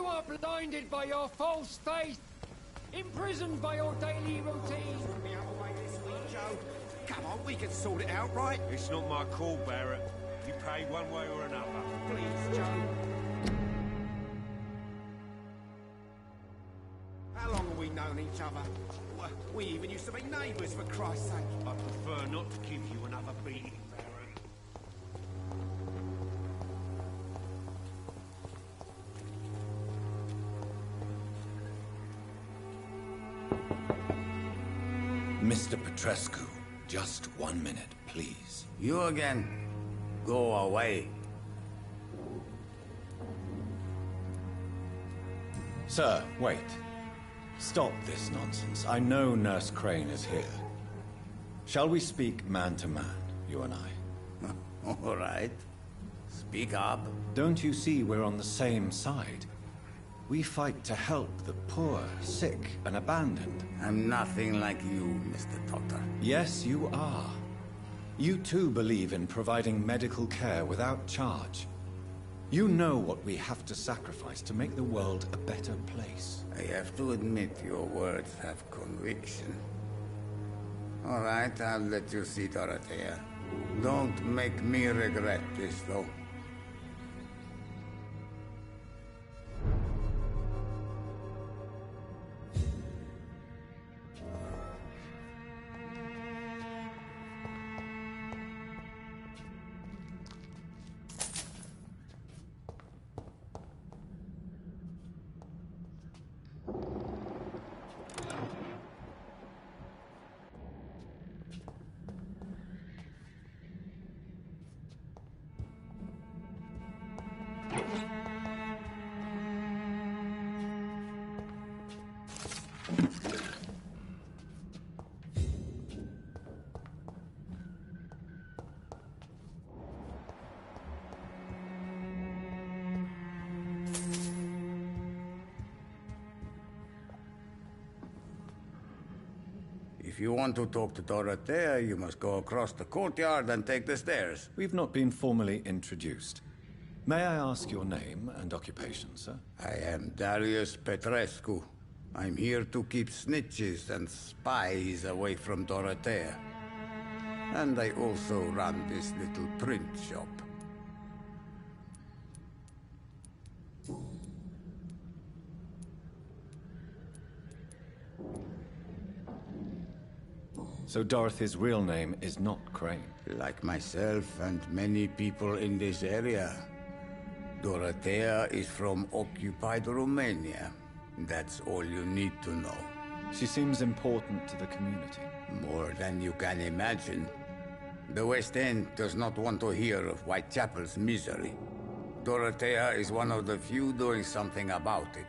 You are blinded by your false faith, imprisoned by your daily routine. Be out of the way this week, Joe. Come on, we can sort it out, right? It's not my call, Barrett. You pay one way or another. Please, Joe. How long have we known each other? We even used to be neighbours, for Christ's sake. I prefer not to give you another beating, Barrett. Mr. Petrescu, just 1 minute, please. You again? Go away. Sir, wait. Stop this nonsense. I know Nurse Crane is here. Shall we speak man to man, you and I? All right. Speak up. Don't you see we're on the same side? We fight to help the poor, sick, and abandoned. I'm nothing like you, Mr. Doctor. Yes, you are. You too believe in providing medical care without charge. You know what we have to sacrifice to make the world a better place. I have to admit your words have conviction. All right, I'll let you see Dorothea. Don't make me regret this, though. If you want to talk to Dorothea, you must go across the courtyard and take the stairs. We've not been formally introduced. May I ask your name and occupation, sir? I am Darius Petrescu. I'm here to keep snitches and spies away from Dorothea. And I also run this little print shop. So Dorothy's real name is not Crane? Like myself and many people in this area, Dorothea is from occupied Romania. That's all you need to know. She seems important to the community. More than you can imagine. The West End does not want to hear of Whitechapel's misery. Dorothea is one of the few doing something about it.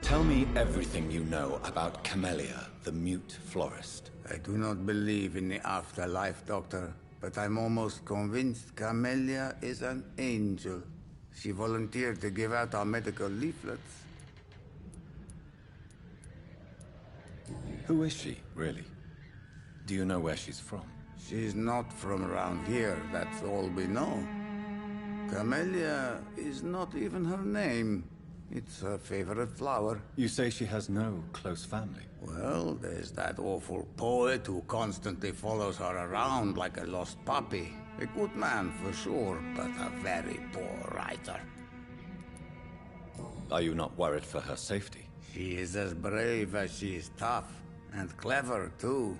Tell me everything you know about Camellia, the mute florist. I do not believe in the afterlife, Doctor, but I'm almost convinced Camellia is an angel. She volunteered to give out our medical leaflets. Who is she, really? Do you know where she's from? She's not from around here, that's all we know. Camellia is not even her name. It's her favorite flower. You say she has no close family? Well, there's that awful poet who constantly follows her around like a lost puppy. A good man for sure, but a very poor writer. Are you not worried for her safety? She is as brave as she is tough, and clever too.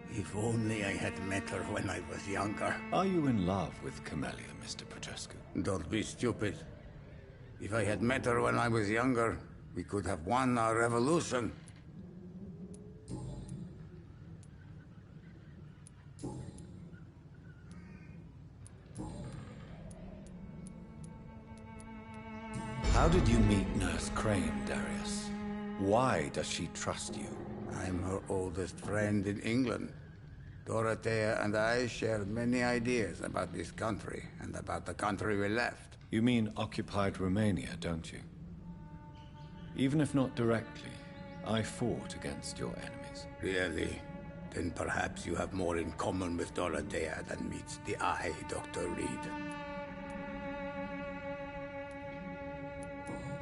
If only I had met her when I was younger. Are you in love with Camellia, Mr. Petrescu? Don't be stupid. If I had met her when I was younger, we could have won our revolution. How did you meet Nurse Crane, Darius? Why does she trust you? I'm her oldest friend in England. Dorothea and I share many ideas about this country and about the country we left. You mean occupied Romania, don't you? Even if not directly, I fought against your enemies. Really? Then perhaps you have more in common with Dorothea than meets the eye, Dr. Reed.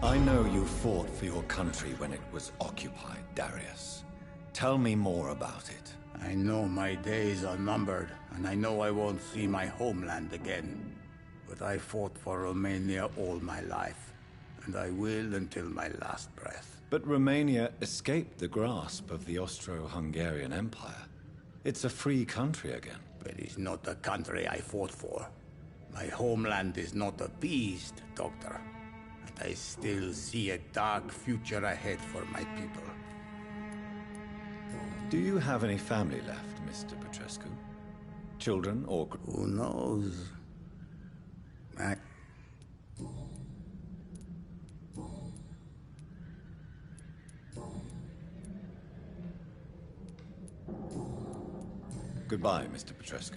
I know you fought for your country when it was occupied, Darius. Tell me more about it. I know my days are numbered, and I know I won't see my homeland again. But I fought for Romania all my life, and I will until my last breath. But Romania escaped the grasp of the Austro-Hungarian Empire. It's a free country again. But it's not the country I fought for. My homeland is not appeased, Doctor. And I still see a dark future ahead for my people. Do you have any family left, Mr. Petrescu? Children or... Who knows? Goodbye, Mr. Petrescu.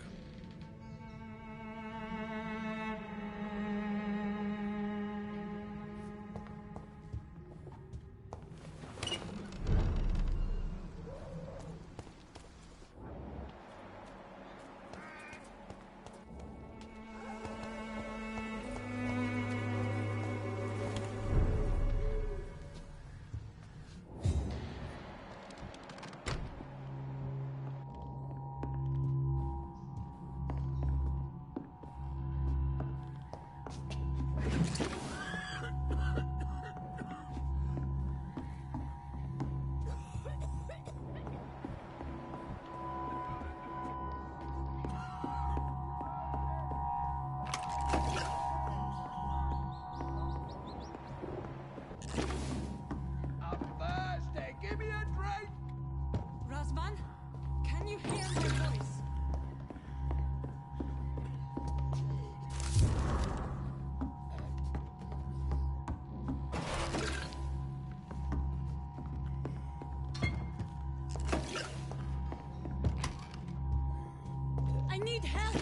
Can you hear my voice? I need help!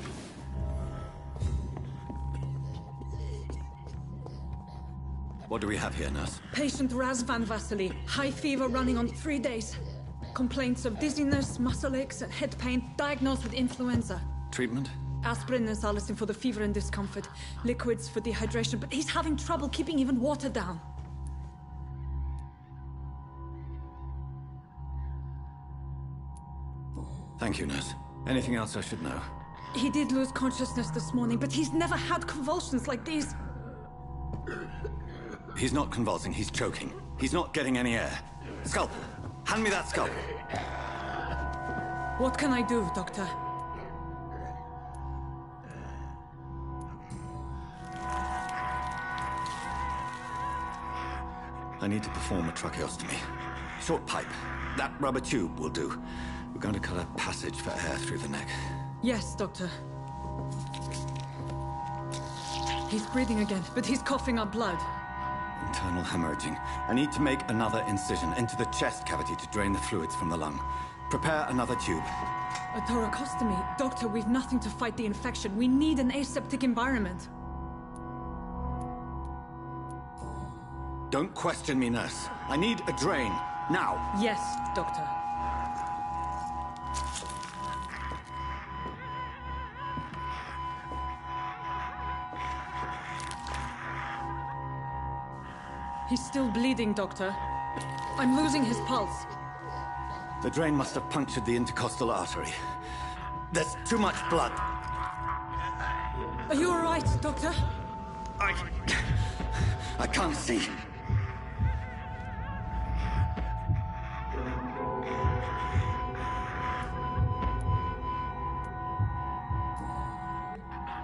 What do we have here, nurse? Patient Razvan Vasily. High fever running on 3 days. Complaints of dizziness, muscle aches, and head pain. Diagnosed with influenza. Treatment? Aspirin and salicin for the fever and discomfort. Liquids for dehydration, but he's having trouble keeping even water down. Thank you, nurse. Anything else I should know? He did lose consciousness this morning, but he's never had convulsions like these. He's not convulsing, he's choking. He's not getting any air. Scalpel! Hand me that scalpel! What can I do, Doctor? I need to perform a tracheostomy. Short pipe. That rubber tube will do. We're going to cut a passage for air through the neck. Yes, Doctor. He's breathing again, but he's coughing up blood. Internal hemorrhaging. I need to make another incision into the chest cavity to drain the fluids from the lung. Prepare another tube. A thoracostomy? Doctor, we've nothing to fight the infection. We need an aseptic environment. Don't question me, nurse. I need a drain. Now. Yes, Doctor. He's still bleeding, Doctor. I'm losing his pulse. The drain must have punctured the intercostal artery. There's too much blood. Are you all right, Doctor? I can't see.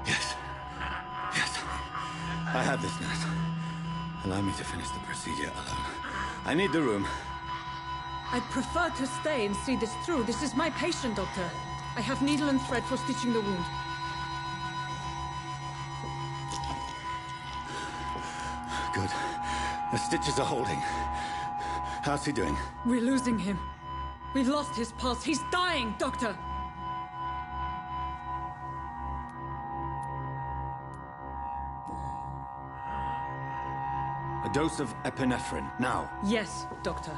Yes. Yes. I have this, nurse. Allow me to finish the procedure alone. I need the room. I'd prefer to stay and see this through. This is my patient, Doctor. I have needle and thread for stitching the wound. Good. The stitches are holding. How's he doing? We're losing him. We've lost his pulse. He's dying, Doctor! A dose of epinephrine, now. Yes, Doctor.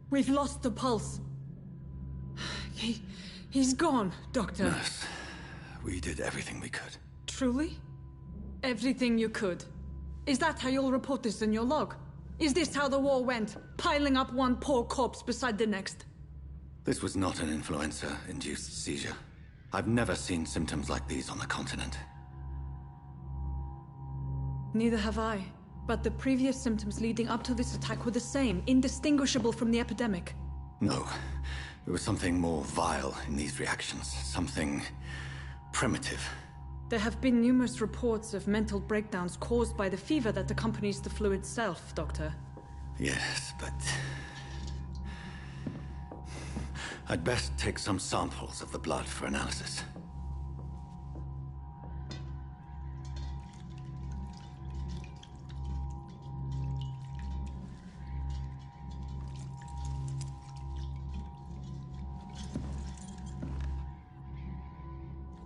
We've lost the pulse. He's gone, Doctor. Nurse, we did everything we could. Truly? Everything you could? Is that how you'll report this in your log? Is this how the war went? Piling up one poor corpse beside the next? This was not an influenza-induced seizure. I've never seen symptoms like these on the continent. Neither have I. But the previous symptoms leading up to this attack were the same, indistinguishable from the epidemic. No. There was something more vile in these reactions. Something primitive. There have been numerous reports of mental breakdowns caused by the fever that accompanies the flu itself, Doctor. Yes, but... I'd best take some samples of the blood for analysis.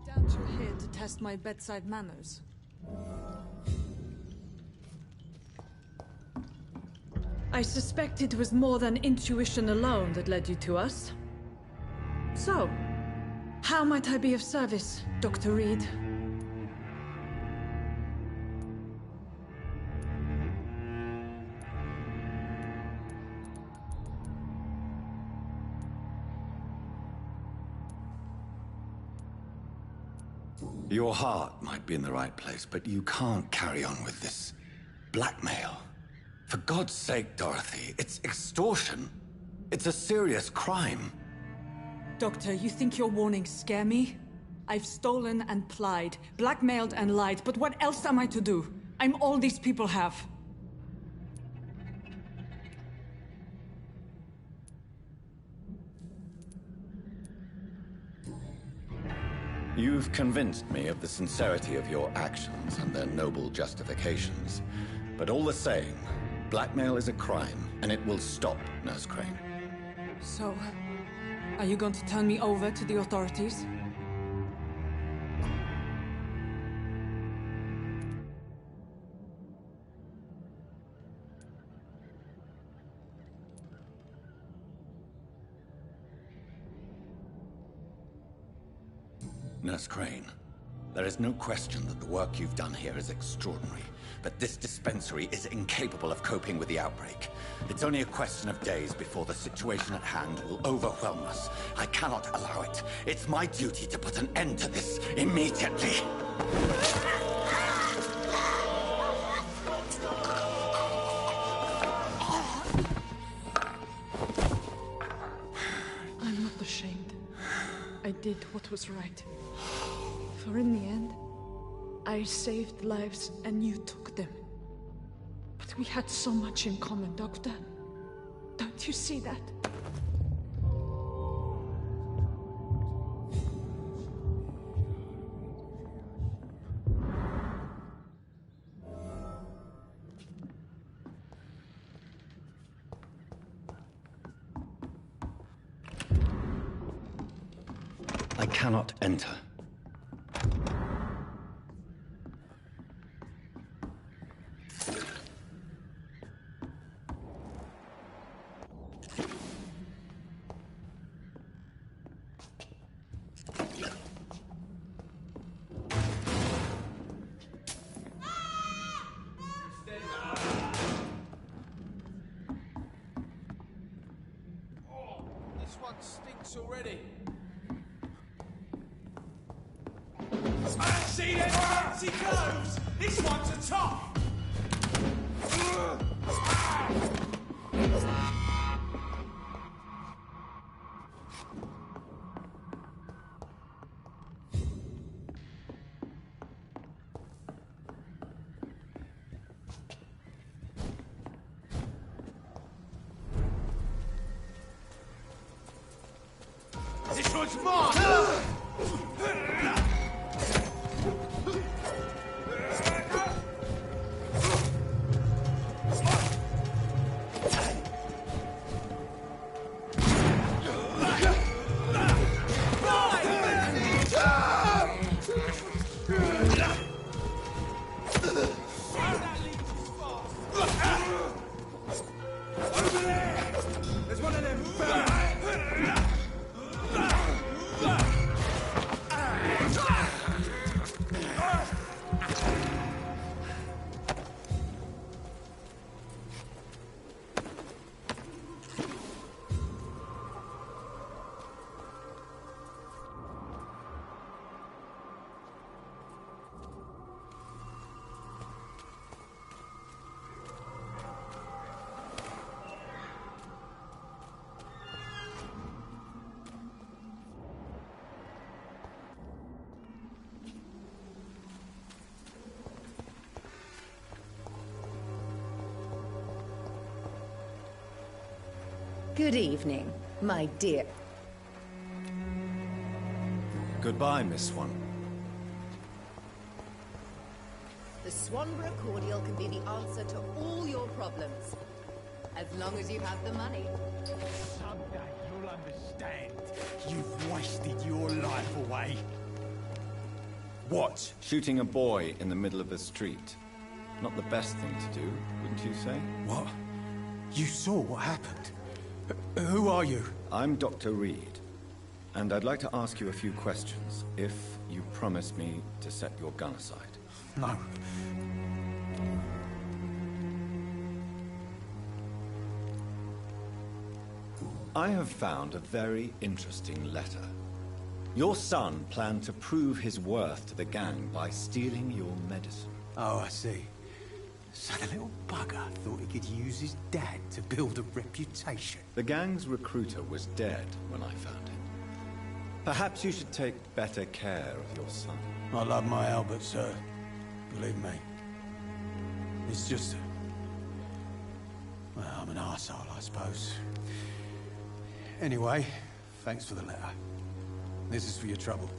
Down to here to test my bedside manners. I suspect it was more than intuition alone that led you to us. So, how might I be of service, Dr. Reed? Your heart might be in the right place, but you can't carry on with this blackmail. For God's sake, Dorothy, it's extortion. It's a serious crime. Doctor, you think your warnings scare me? I've stolen and plied, blackmailed and lied, but what else am I to do? I'm all these people have. You've convinced me of the sincerity of your actions and their noble justifications. But all the same, blackmail is a crime, and it will stop, Nurse Crane. So, are you going to turn me over to the authorities? Nurse Crane, there is no question that the work you've done here is extraordinary, but this dispensary is incapable of coping with the outbreak. It's only a question of days before the situation at hand will overwhelm us. I cannot allow it. It's my duty to put an end to this immediately. I'm not ashamed. I did what was right. For in the end, I saved lives and you took them. But we had so much in common, Doctor. Don't you see that? I cannot enter. This one stinks already. See them fancy clothes? This one's a top! This one's mine! There's one of them Good evening, my dear. Goodbye, Miss Swan. The Swanborough cordial can be the answer to all your problems. As long as you have the money. Someday you'll understand. You've wasted your life away. What? Shooting a boy in the middle of a street. Not the best thing to do, wouldn't you say? What? You saw what happened? Who are you? I'm Dr. Reed, and I'd like to ask you a few questions, if you promise me to set your gun aside. No. I have found a very interesting letter. Your son planned to prove his worth to the gang by stealing your medicine. Oh, I see. So the little bugger thought he could use his dad to build a reputation. The gang's recruiter was dead when I found him. Perhaps you should take better care of your son. I love my Albert, sir. Believe me. It's just... well, I'm an arsehole, I suppose. Anyway, thanks for the letter. This is for your trouble.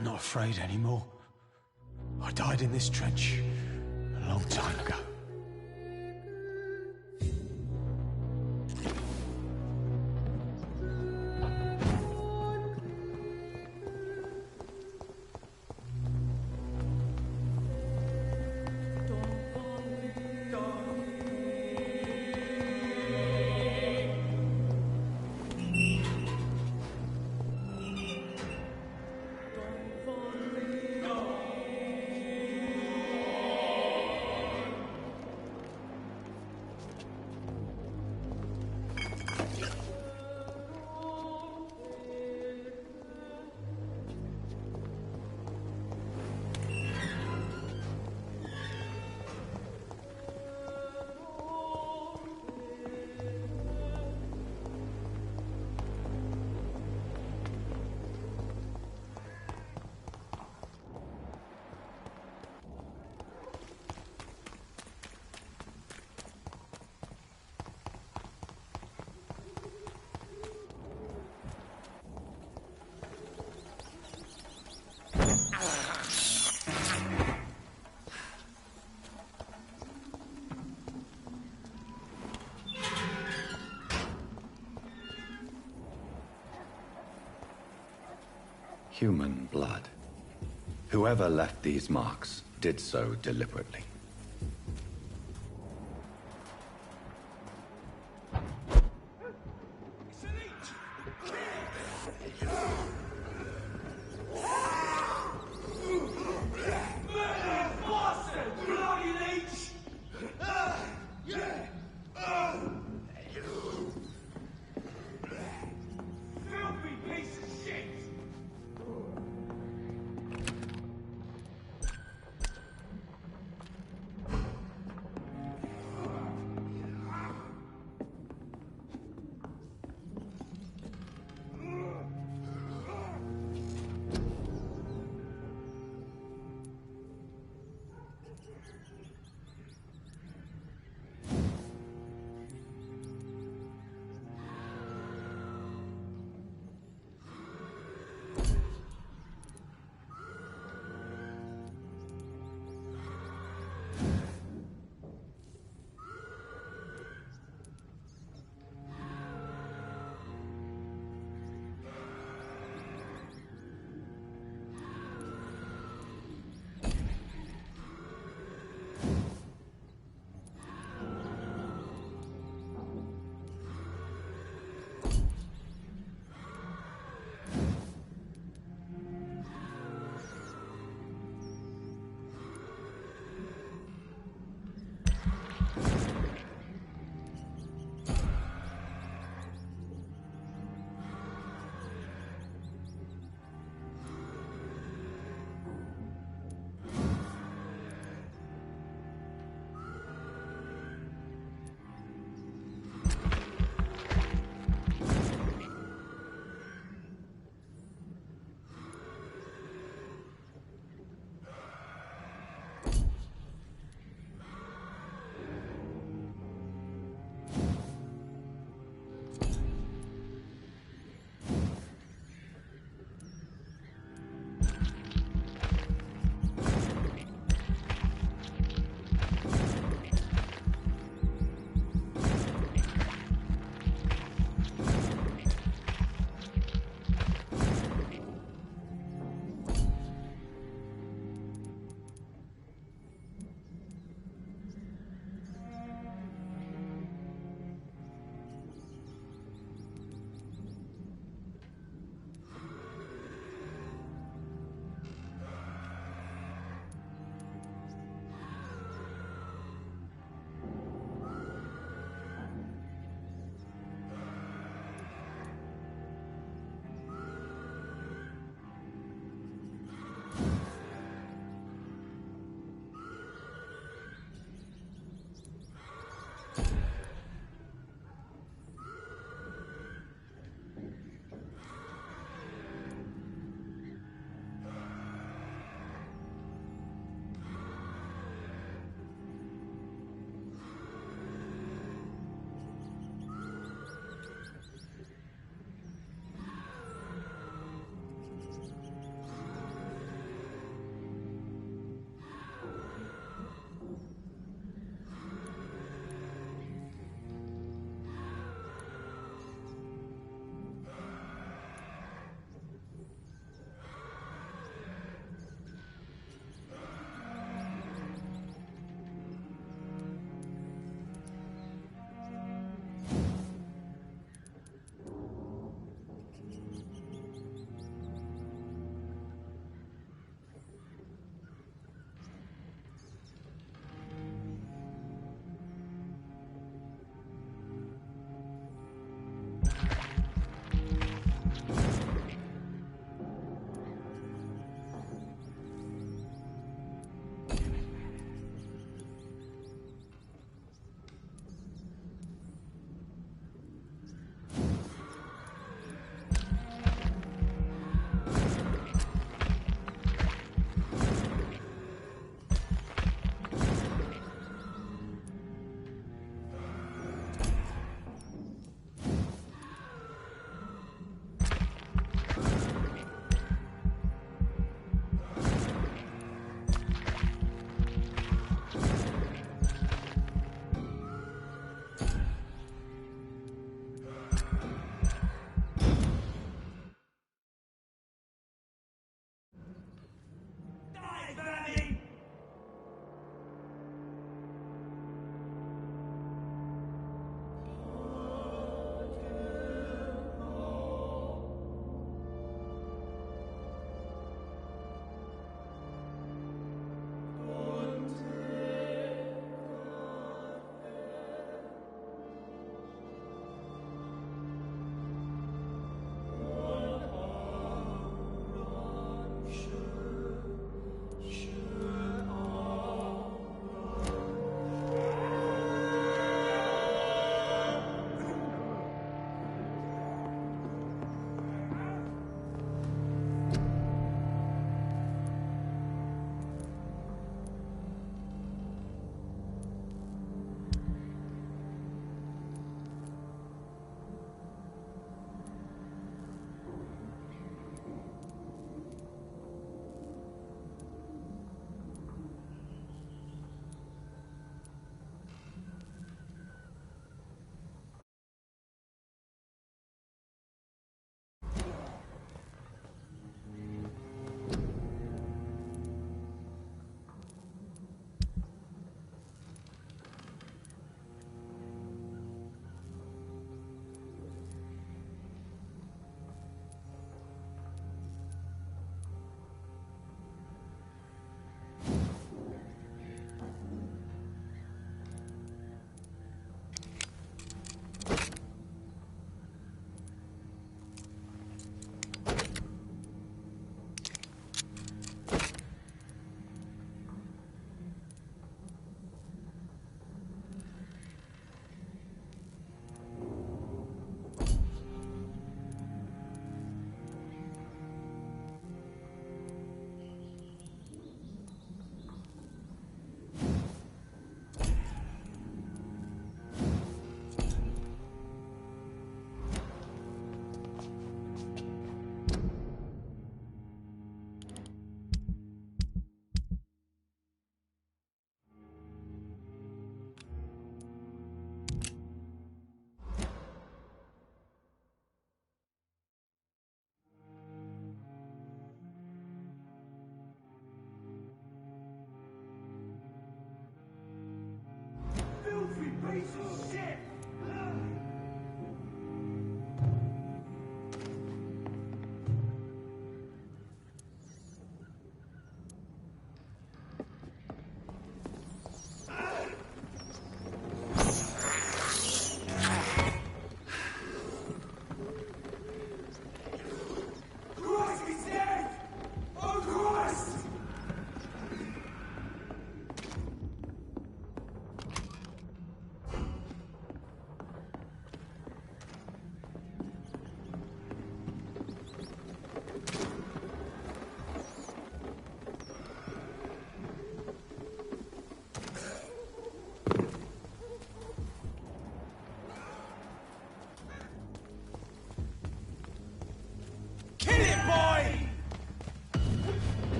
I'm not afraid anymore. I died in this trench a long time ago. Human blood. Whoever left these marks did so deliberately.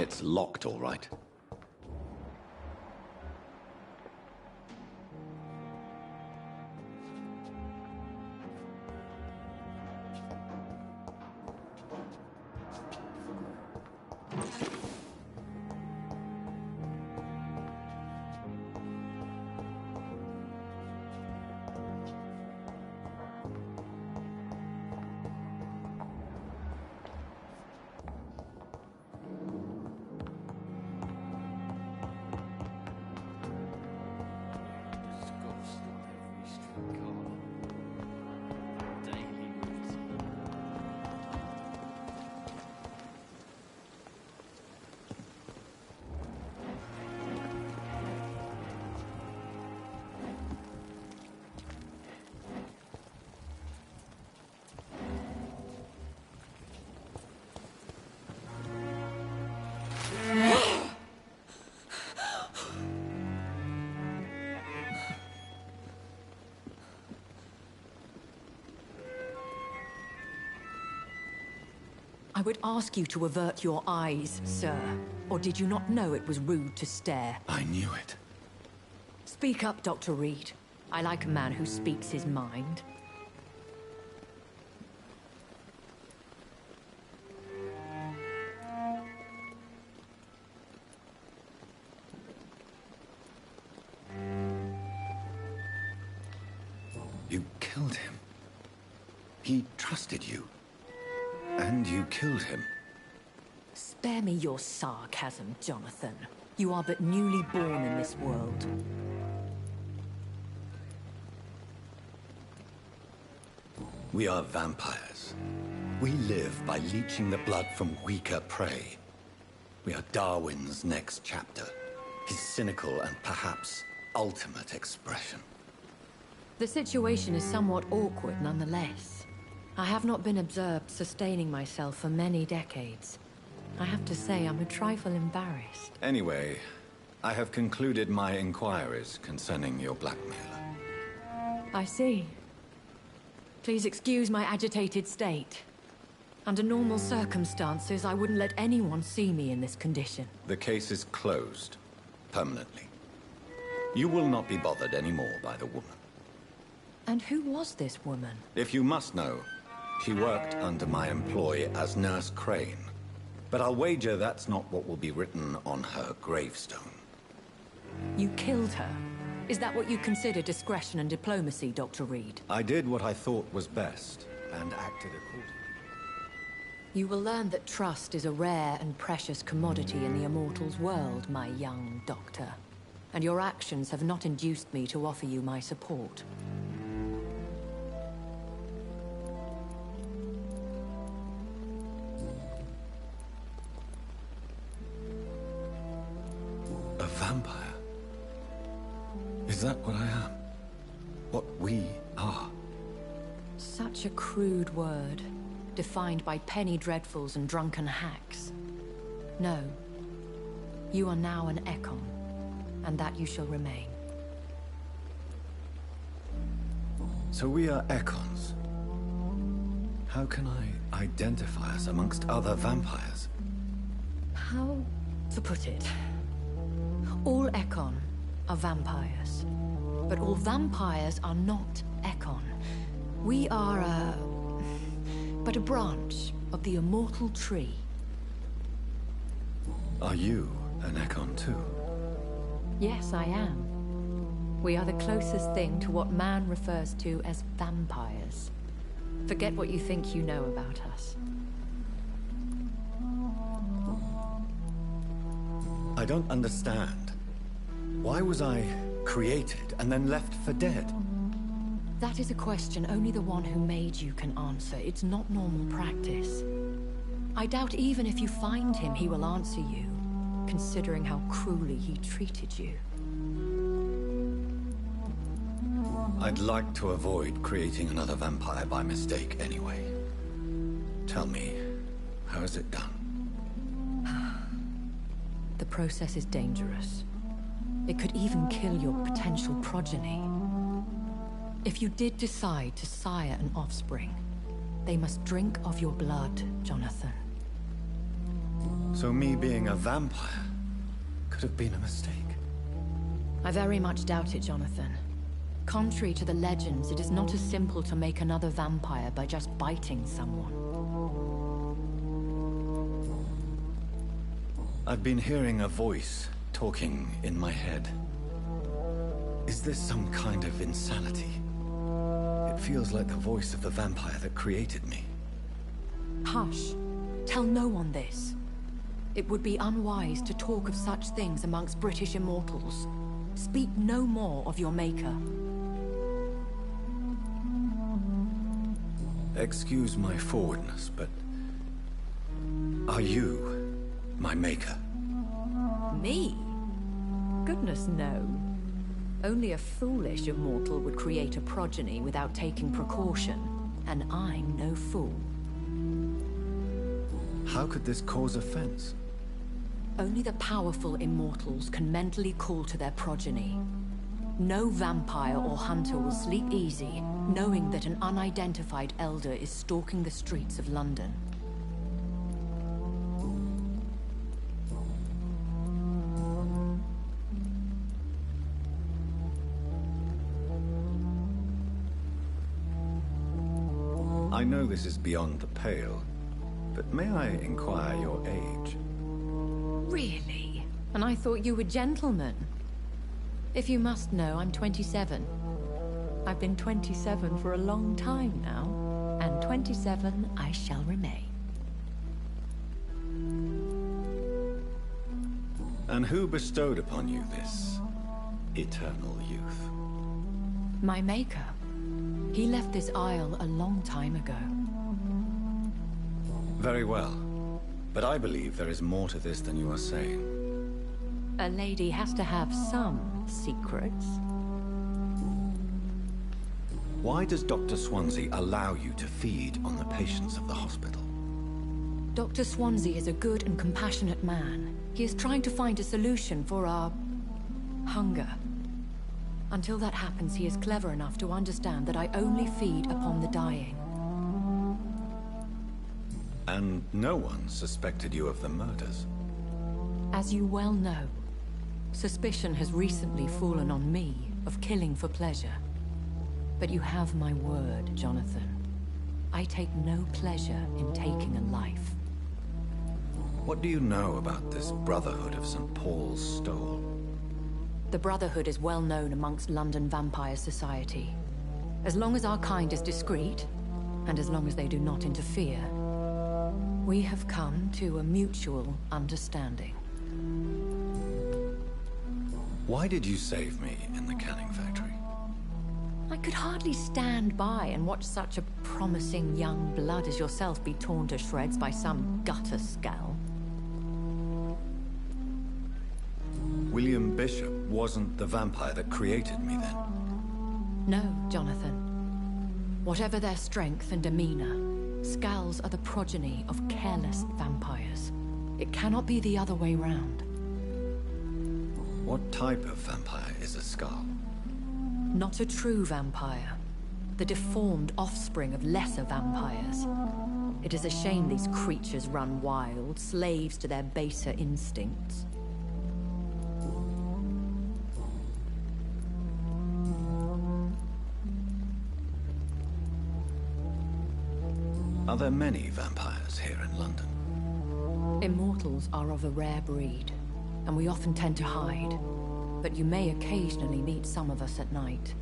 It's locked, all right. I would ask you to avert your eyes, sir. Or did you not know it was rude to stare? I knew it. Speak up, Dr. Reed. I like a man who speaks his mind. You killed him. He trusted you. And you killed him. Spare me your sarcasm, Jonathan. You are but newly born in this world. We are vampires. We live by leeching the blood from weaker prey. We are Darwin's next chapter. His cynical and perhaps ultimate expression. The situation is somewhat awkward nonetheless. I have not been observed sustaining myself for many decades. I have to say I'm a trifle embarrassed. Anyway, I have concluded my inquiries concerning your blackmailer. I see. Please excuse my agitated state. Under normal circumstances, I wouldn't let anyone see me in this condition. The case is closed. Permanently. You will not be bothered anymore by the woman. And who was this woman? If you must know, she worked under my employ as Nurse Crane. But I'll wager that's not what will be written on her gravestone. You killed her? Is that what you consider discretion and diplomacy, Dr. Reed? I did what I thought was best, and acted accordingly. You will learn that trust is a rare and precious commodity in the Immortals world, my young doctor. And your actions have not induced me to offer you my support. A vampire? Is that what I am? What we are? Such a crude word, defined by penny dreadfuls and drunken hacks. No. You are now an Ekon, and that you shall remain. So we are Ekons. How can I identify us amongst other vampires? How to put it? All Ekon are vampires. But all vampires are not Ekon. We are but a branch of the immortal tree. Are you an Ekon too? Yes, I am. We are the closest thing to what man refers to as vampires. Forget what you think you know about us. I don't understand. Why was I created and then left for dead? That is a question only the one who made you can answer. It's not normal practice. I doubt even if you find him, he will answer you, considering how cruelly he treated you. I'd like to avoid creating another vampire by mistake anyway. Tell me, how is it done? The process is dangerous. It could even kill your potential progeny. If you did decide to sire an offspring, they must drink of your blood, Jonathan. So me being a vampire could have been a mistake. I very much doubt it, Jonathan. Contrary to the legends, it is not as simple to make another vampire by just biting someone. I've been hearing a voice talking in my head. Is this some kind of insanity? It feels like the voice of the vampire that created me. Hush. Tell no one this. It would be unwise to talk of such things amongst British immortals. Speak no more of your maker. Excuse my forwardness, but... are you my maker? Me? Goodness, no. Only a foolish immortal would create a progeny without taking precaution, and I'm no fool. How could this cause offense? Only the powerful immortals can mentally call to their progeny. No vampire or hunter will sleep easy, knowing that an unidentified elder is stalking the streets of London. I know this is beyond the pale, but may I inquire your age? Really? And I thought you were gentlemen. If you must know, I'm 27. I've been 27 for a long time now, and 27 I shall remain. And who bestowed upon you this eternal youth? My maker. He left this isle a long time ago. Very well. But I believe there is more to this than you are saying. A lady has to have some secrets. Why does Dr. Swansea allow you to feed on the patients of the hospital? Dr. Swansea is a good and compassionate man. He is trying to find a solution for our... hunger. Until that happens, he is clever enough to understand that I only feed upon the dying. And no one suspected you of the murders? As you well know, suspicion has recently fallen on me of killing for pleasure. But you have my word, Jonathan. I take no pleasure in taking a life. What do you know about this Brotherhood of St. Paul's Stole? The Brotherhood is well known amongst London vampire society. As long as our kind is discreet, and as long as they do not interfere, we have come to a mutual understanding. Why did you save me in the canning factory? I could hardly stand by and watch such a promising young blood as yourself be torn to shreds by some gutter scowl. William Bishop wasn't the vampire that created me then? No, Jonathan. Whatever their strength and demeanor, Skulls are the progeny of careless vampires. It cannot be the other way round. What type of vampire is a Skull? Not a true vampire. The deformed offspring of lesser vampires. It is a shame these creatures run wild, slaves to their baser instincts. Are there many vampires here in London? Immortals are of a rare breed, and we often tend to hide. But you may occasionally meet some of us at night.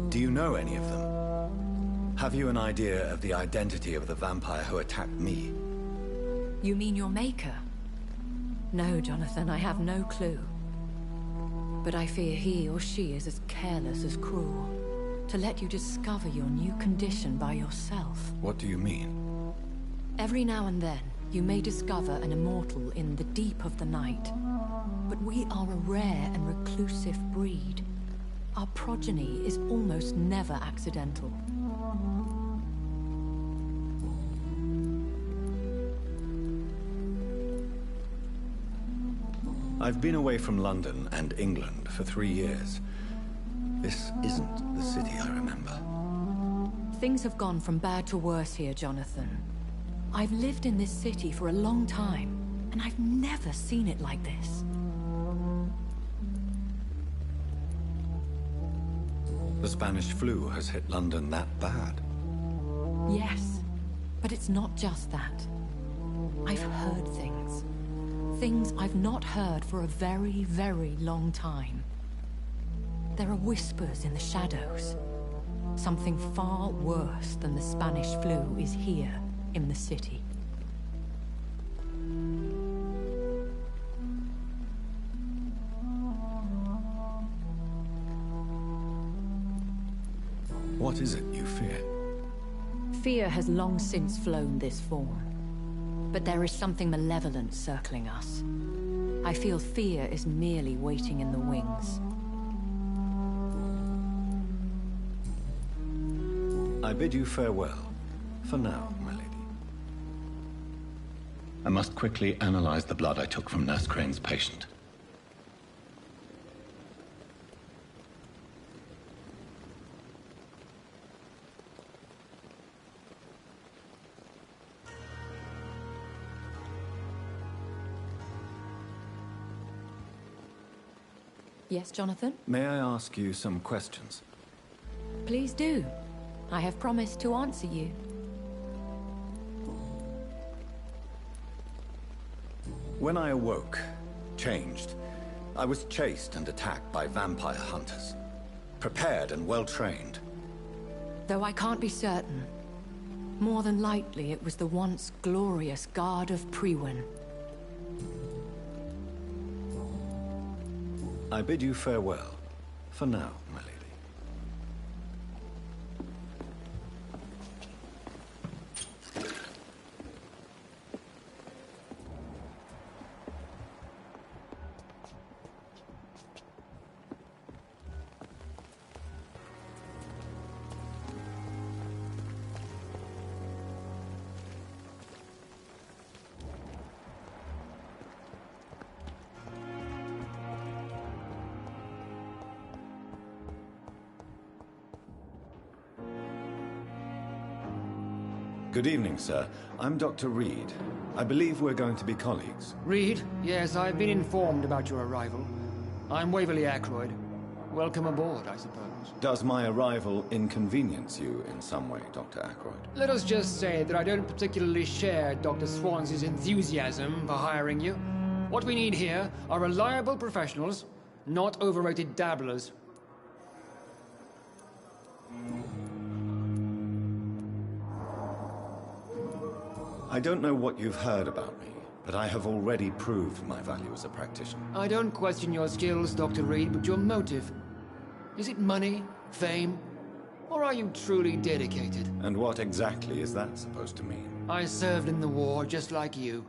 Do you know any of them? Have you an idea of the identity of the vampire who attacked me? You mean your maker? No, Jonathan, I have no clue. But I fear he or she is as careless as cruel. To let you discover your new condition by yourself. What do you mean? Every now and then, you may discover an immortal in the deep of the night. But we are a rare and reclusive breed. Our progeny is almost never accidental. I've been away from London and England for 3 years. This isn't the city I remember. Things have gone from bad to worse here, Jonathan. I've lived in this city for a long time, and I've never seen it like this. The Spanish flu has hit London that bad? Yes, but it's not just that. I've heard things. Things I've not heard for a very, very long time. There are whispers in the shadows. Something far worse than the Spanish flu is here in the city. What is it you fear? Fear has long since flown this form. But there is something malevolent circling us. I feel fear is merely waiting in the wings. I bid you farewell, for now, my lady. I must quickly analyze the blood I took from Nurse Crane's patient. Yes, Jonathan? May I ask you some questions? Please do. I have promised to answer you. When I awoke, changed, I was chased and attacked by vampire hunters. Prepared and well-trained. Though I can't be certain. More than likely, it was the once glorious Guard of Priwen. I bid you farewell, for now, my lady. Good evening, sir. I'm Dr. Reed. I believe we're going to be colleagues. Reed? Yes, I've been informed about your arrival. I'm Waverly Ackroyd. Welcome aboard, I suppose. Does my arrival inconvenience you in some way, Dr. Ackroyd? Let us just say that I don't particularly share Dr. Swans's enthusiasm for hiring you. What we need here are reliable professionals, not overrated dabblers. I don't know what you've heard about me, but I have already proved my value as a practitioner. I don't question your skills, Dr. Reed, but your motive. Is it money, fame, or are you truly dedicated? And what exactly is that supposed to mean? I served in the war just like you.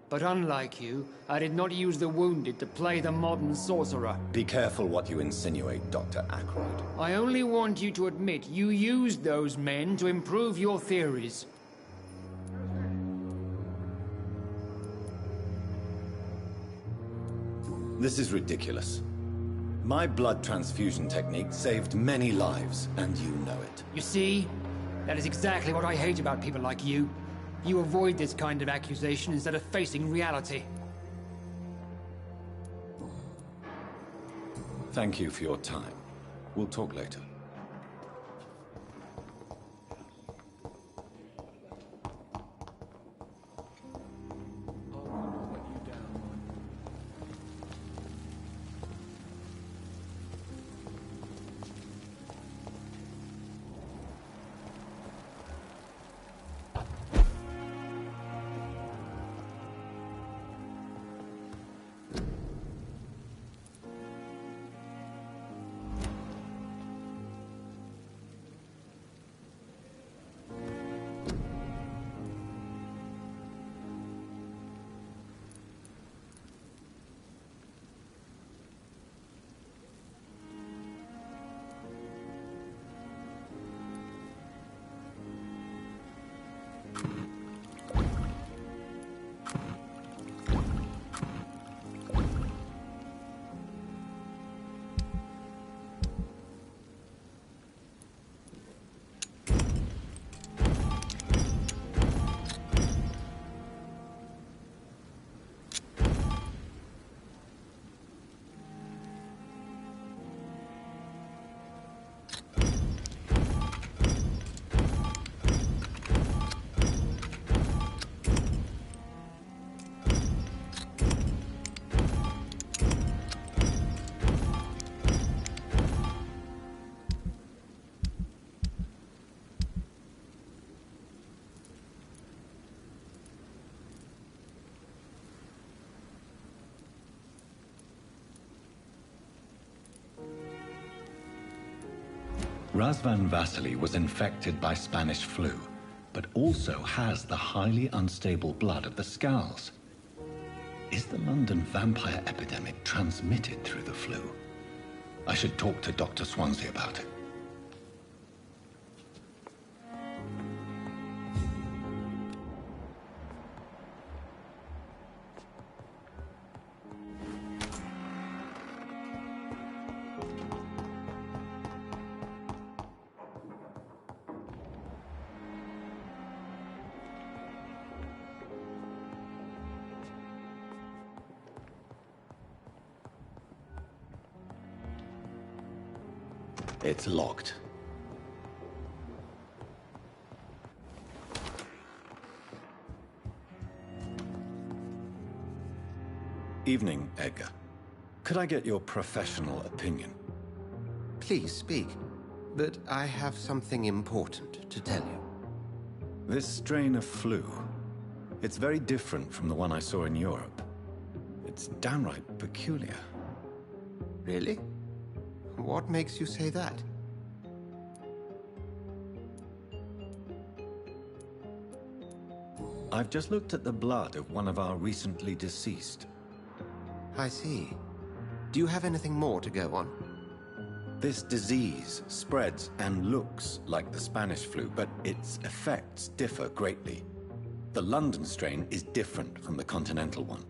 But unlike you, I did not use the wounded to play the modern sorcerer. Be careful what you insinuate, Dr. Ackroyd. I only want you to admit you used those men to improve your theories. This is ridiculous. My blood transfusion technique saved many lives, and you know it. You see? That is exactly what I hate about people like you. You avoid this kind of accusation instead of facing reality. Thank you for your time. We'll talk later. Razvan Vasily was infected by Spanish flu, but also has the highly unstable blood of the Scows. Is the London vampire epidemic transmitted through the flu? I should talk to Dr. Swansea about it. It's locked. Evening, Edgar. Could I get your professional opinion? Please speak, but I have something important to tell you. This strain of flu, it's very different from the one I saw in Europe. It's downright peculiar. Really? What makes you say that? I've just looked at the blood of one of our recently deceased. I see. Do you have anything more to go on? This disease spreads and looks like the Spanish flu, but its effects differ greatly. The London strain is different from the continental one.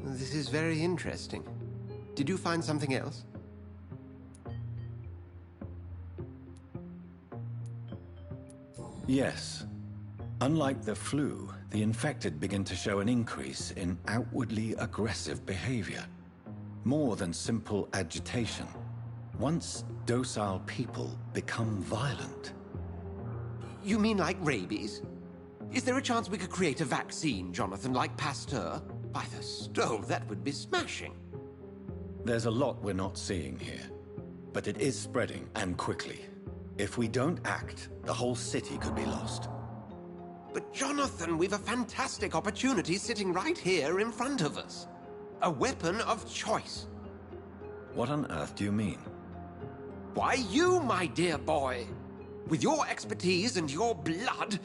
This is very interesting. Did you find something else? Yes. Unlike the flu, the infected begin to show an increase in outwardly aggressive behavior. More than simple agitation. Once docile people become violent. You mean like rabies? Is there a chance we could create a vaccine, Jonathan, like Pasteur? By the stove, that would be smashing. There's a lot we're not seeing here. But it is spreading, and quickly. If we don't act, the whole city could be lost. But Jonathan, we've a fantastic opportunity sitting right here in front of us. A weapon of choice. What on earth do you mean? Why, you, my dear boy. With your expertise and your blood,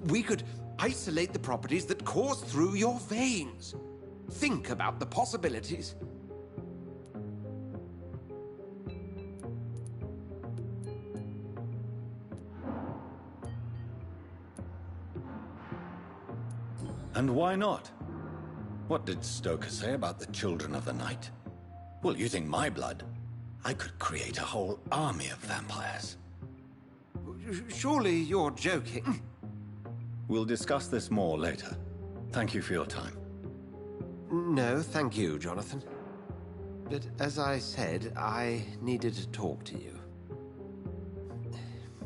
we could isolate the properties that course through your veins. Think about the possibilities. And why not? What did Stoker say about the Children of the Night? Well, using my blood, I could create a whole army of vampires. Surely you're joking. We'll discuss this more later. Thank you for your time. No, thank you, Jonathan. But as I said, I needed to talk to you.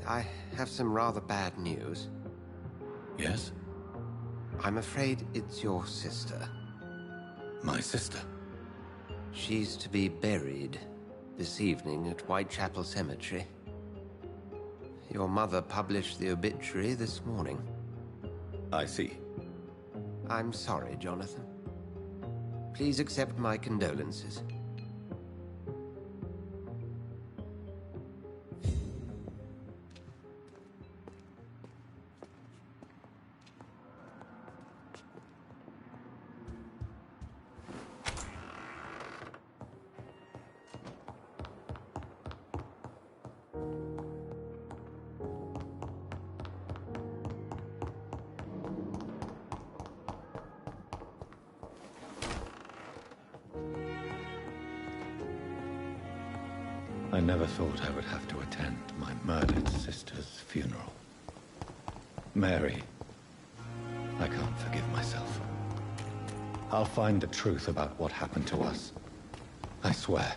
I have some rather bad news. Yes? I'm afraid it's your sister. My sister? She's to be buried this evening at Whitechapel Cemetery. Your mother published the obituary this morning. I see. I'm sorry, Jonathan. Please accept my condolences. I never thought I would have to attend my murdered sister's funeral. Mary, I can't forgive myself. I'll find the truth about what happened to us. I swear.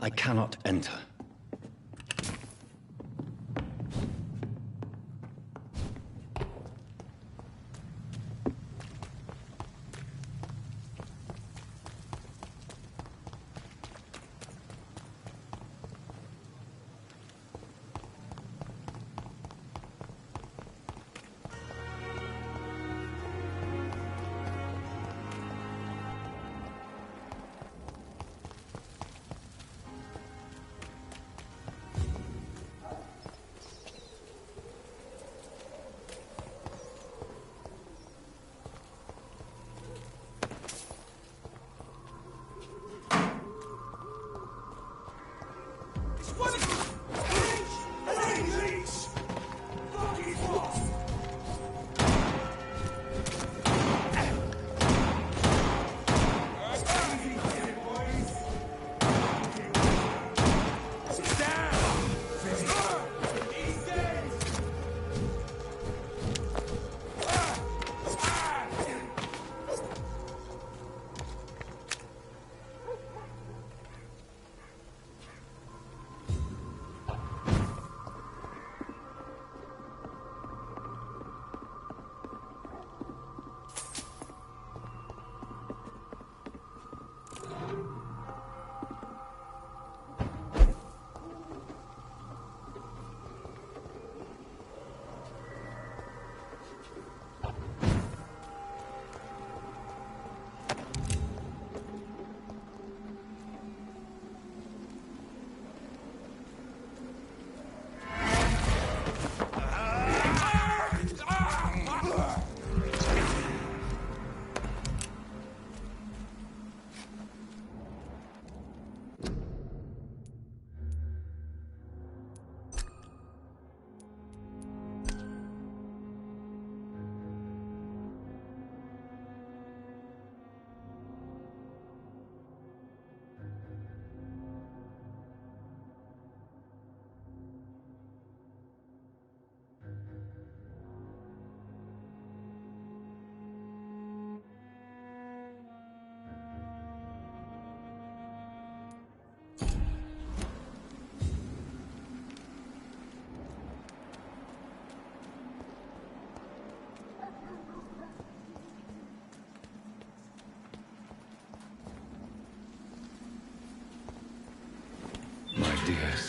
I cannot enter.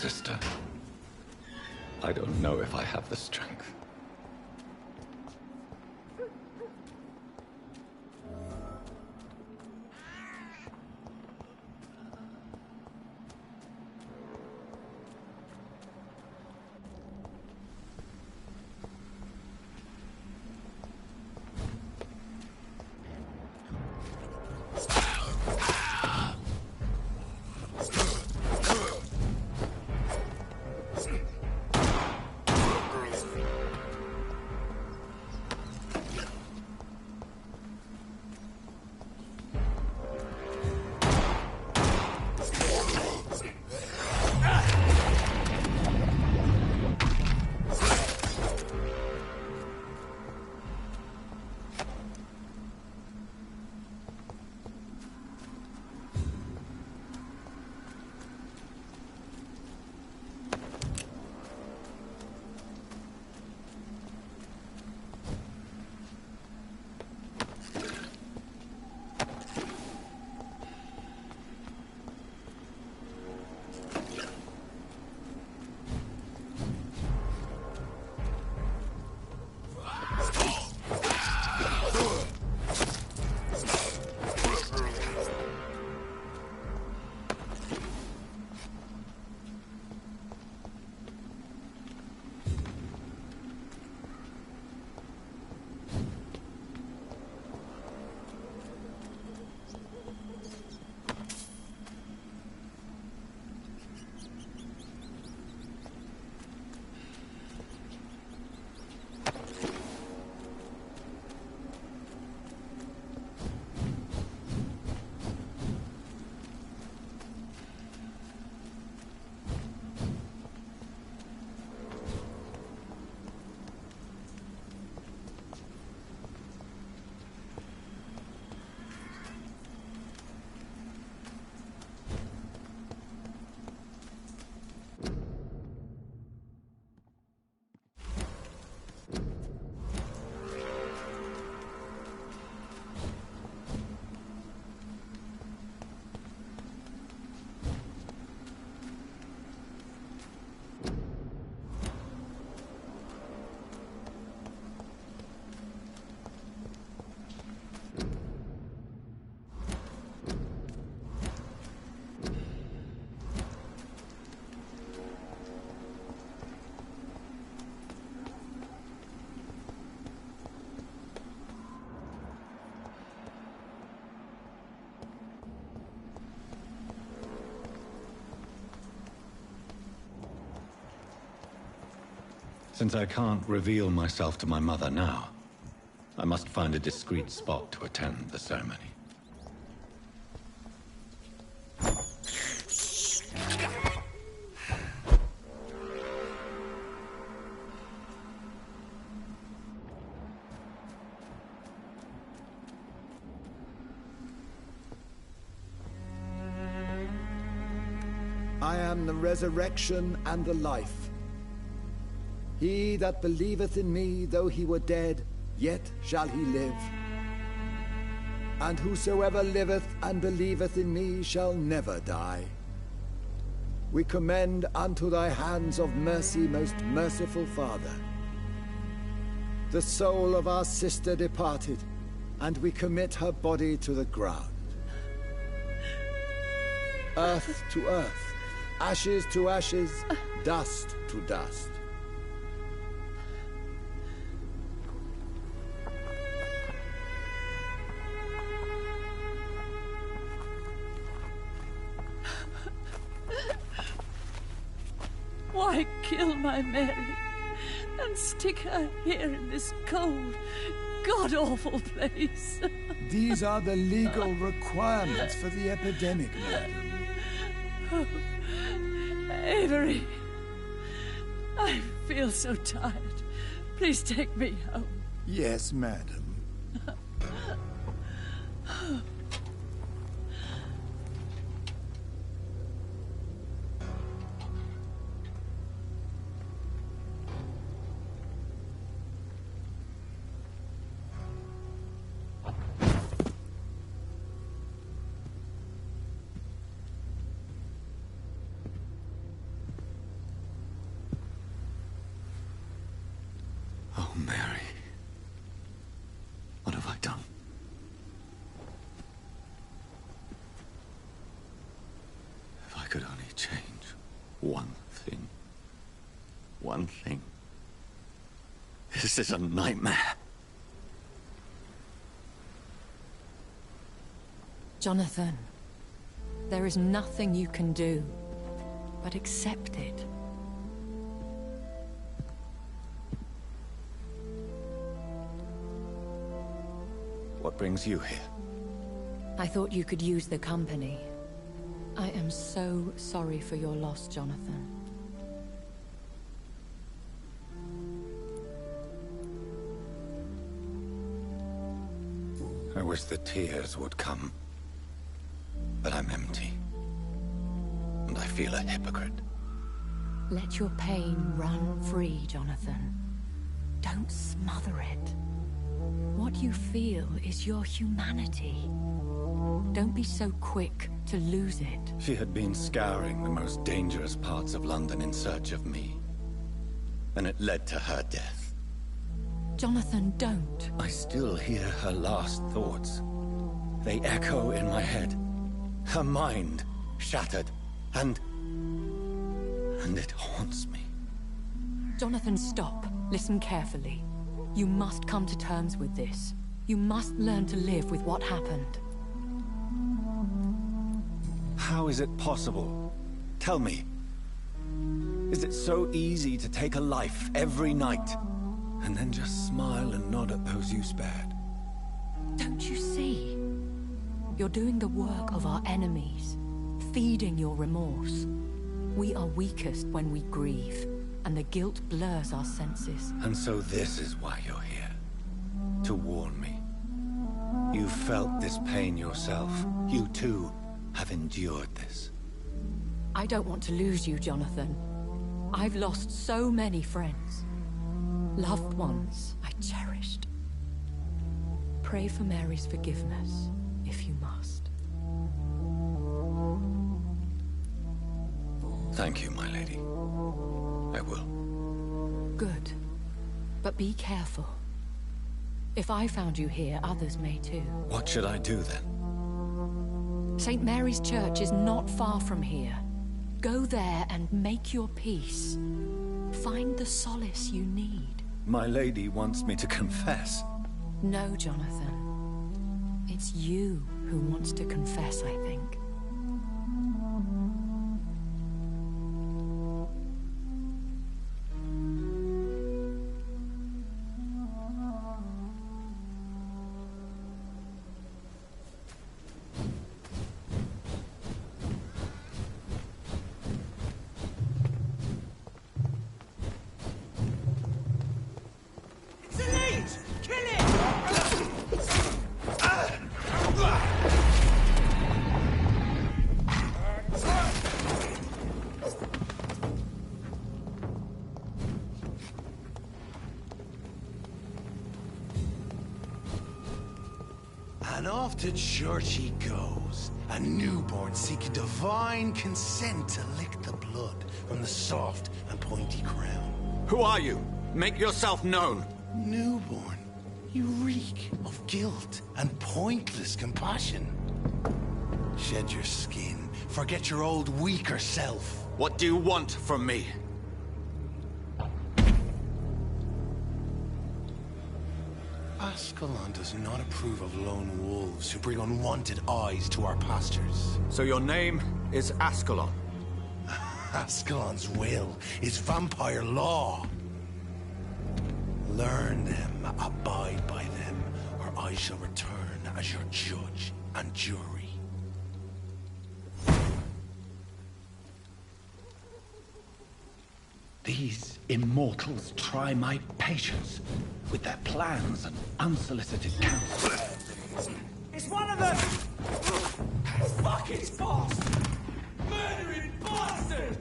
sister. I don't know if I have the strength. Since I can't reveal myself to my mother now, I must find a discreet spot to attend the ceremony. I am the resurrection and the life. He that believeth in me, though he were dead, yet shall he live. And whosoever liveth and believeth in me shall never die. We commend unto thy hands of mercy, most merciful Father, the soul of our sister departed, and we commit her body to the ground. Earth to earth, ashes to ashes, dust to dust. Why kill my Mary and stick her here in this cold, god-awful place? These are the legal requirements for the epidemic, madam. Oh, Avery, I feel so tired. Please take me home. Yes, madam. This is a nightmare. Jonathan, there is nothing you can do but accept it. What brings you here? I thought you could use the company. I am so sorry for your loss, Jonathan. I wish the tears would come. But I'm empty. And I feel a hypocrite. Let your pain run free, Jonathan. Don't smother it. What you feel is your humanity. Don't be so quick to lose it. She had been scouring the most dangerous parts of London in search of me. And it led to her death. Jonathan, don't. I still hear her last thoughts. They echo in my head. Her mind shattered, and it haunts me. Jonathan, stop. Listen carefully. You must come to terms with this. You must learn to live with what happened. How is it possible? Tell me. Is it so easy to take a life every night, and then just smile and nod at those you spared? Don't you see? You're doing the work of our enemies, feeding your remorse. We are weakest when we grieve, and the guilt blurs our senses. And so this is why you're here. To warn me. You felt this pain yourself. You too have endured this. I don't want to lose you, Jonathan. I've lost so many friends. Loved ones I cherished. Pray for Mary's forgiveness, if you must. Thank you, my lady. I will. Good. But be careful. If I found you here, others may too. What should I do then? St. Mary's Church is not far from here. Go there and make your peace. Find the solace you need. My lady wants me to confess. No, Jonathan. It's you who wants to confess, I think. And off to church he goes, a newborn seeking divine consent to lick the blood from the soft and pointy crown. Who are you? Make yourself known. Newborn, you reek of guilt and pointless compassion. Shed your skin, forget your old weaker self. What do you want from me? Ascalon does not approve of lone wolves who bring unwanted eyes to our pastures. So your name is Ascalon? Ascalon's will is vampire law. Learn them, abide by them, or I shall return as your judge and jury. These immortals try my patience with their plans and unsolicited counsel. It's one of them! Fuck his boss! Murdering bastard!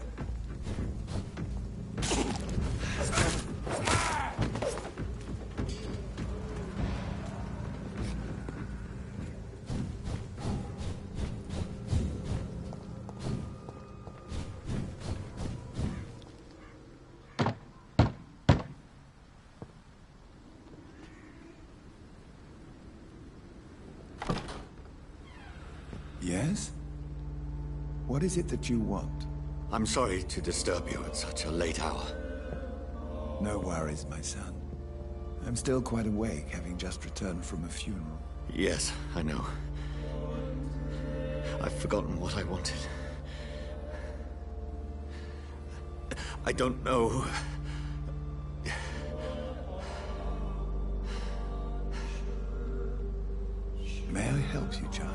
Yes? What is it that you want? I'm sorry to disturb you at such a late hour. No worries, my son. I'm still quite awake, having just returned from a funeral. Yes, I know. I've forgotten what I wanted. I don't know. May I help you, child?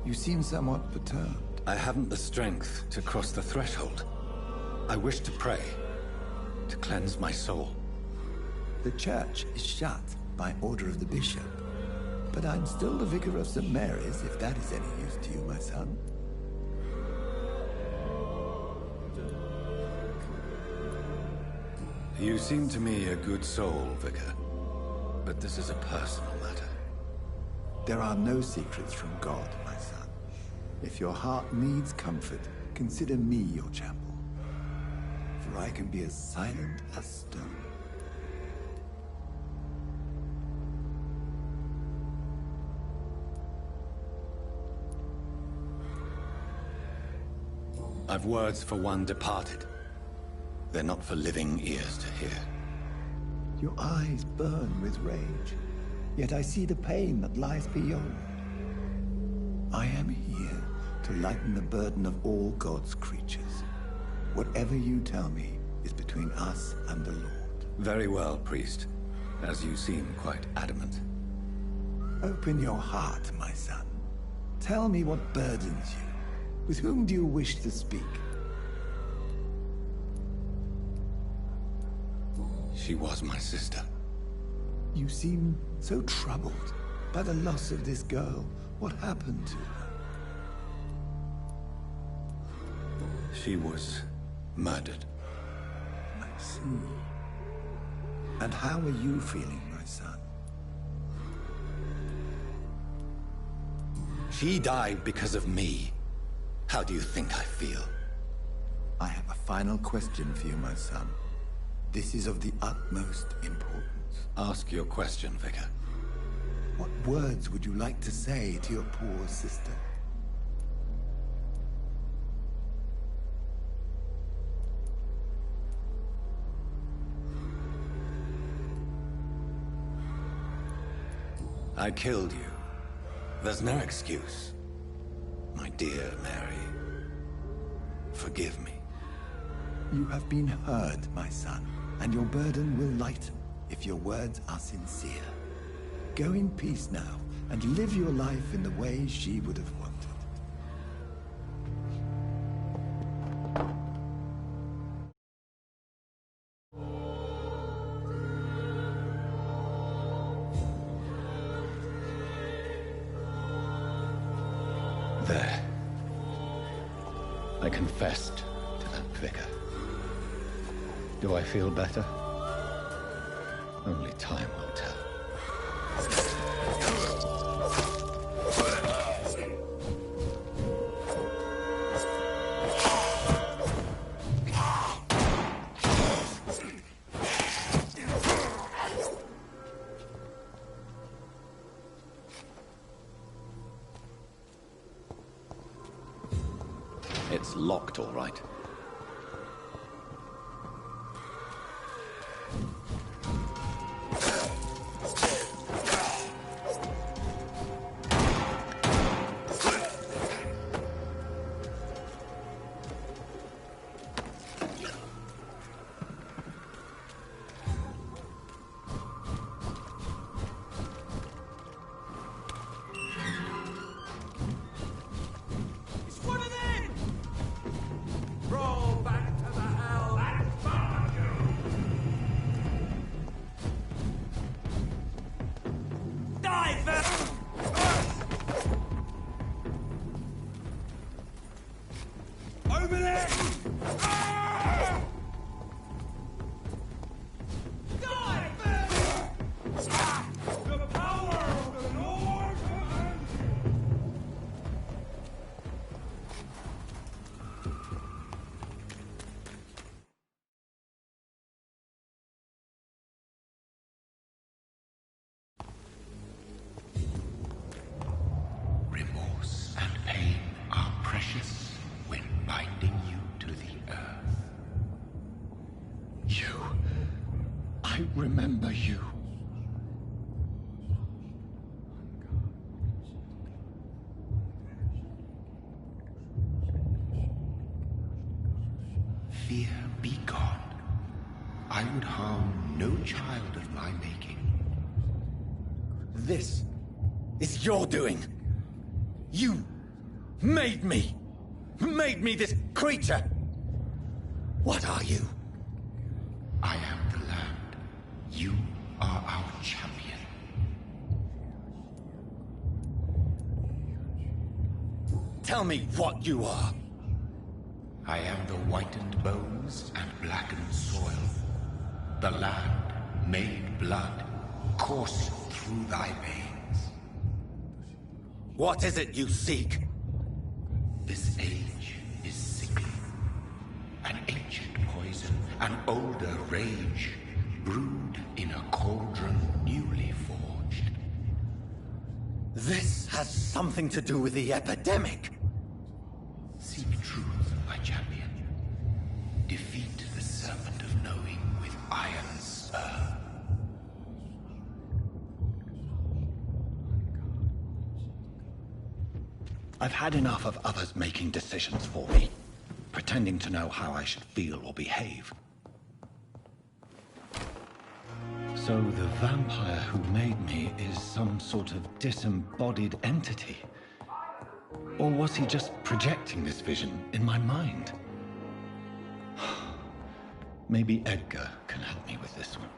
You seem somewhat perturbed. I haven't the strength to cross the threshold. I wish to pray, to cleanse my soul. The church is shut by order of the bishop. But I'm still the vicar of St. Mary's, if that is any use to you, my son. You seem to me a good soul, Vicar. But this is a personal matter. There are no secrets from God, my son. If your heart needs comfort, consider me your chapel. For I can be as silent as stone. I've words for one departed. They're not for living ears to hear. Your eyes burn with rage, yet I see the pain that lies beyond. I am here to lighten the burden of all God's creatures. Whatever you tell me is between us and the Lord. Very well, priest, as you seem quite adamant. Open your heart, my son. Tell me what burdens you. With whom do you wish to speak? She was my sister. You seem so troubled by the loss of this girl. What happened to her? She was murdered. I see. And how are you feeling, my son? She died because of me. How do you think I feel? I have a final question for you, my son. This is of the utmost importance. Ask your question, Vicar. What words would you like to say to your poor sister? I killed you. There's no excuse. My dear Mary, forgive me. You have been heard, my son, and your burden will lighten if your words are sincere. Go in peace now, and live your life in the way she would have wanted. There. I confessed to that vicar. Do I feel better? Only time will tell. It's locked, all right. Remember you. now no child of my making. This is your doing. You made me. Made me this creature. What are you? I am the land. You are our champion. Tell me what you are. I am the whitened bones and blackened soil. The land made blood coursing through thy veins. What is it you seek? This age is sickly. An ancient poison, an older rage, brewed in a cauldron newly forged. This has something to do with the epidemic. Seek truth, my champion. Defeat the serpent of knowing with iron spur. I've had enough of others making decisions for me, pretending to know how I should feel or behave. So the vampire who made me is some sort of disembodied entity? Or was he just projecting this vision in my mind? Maybe Edgar can help me with this one.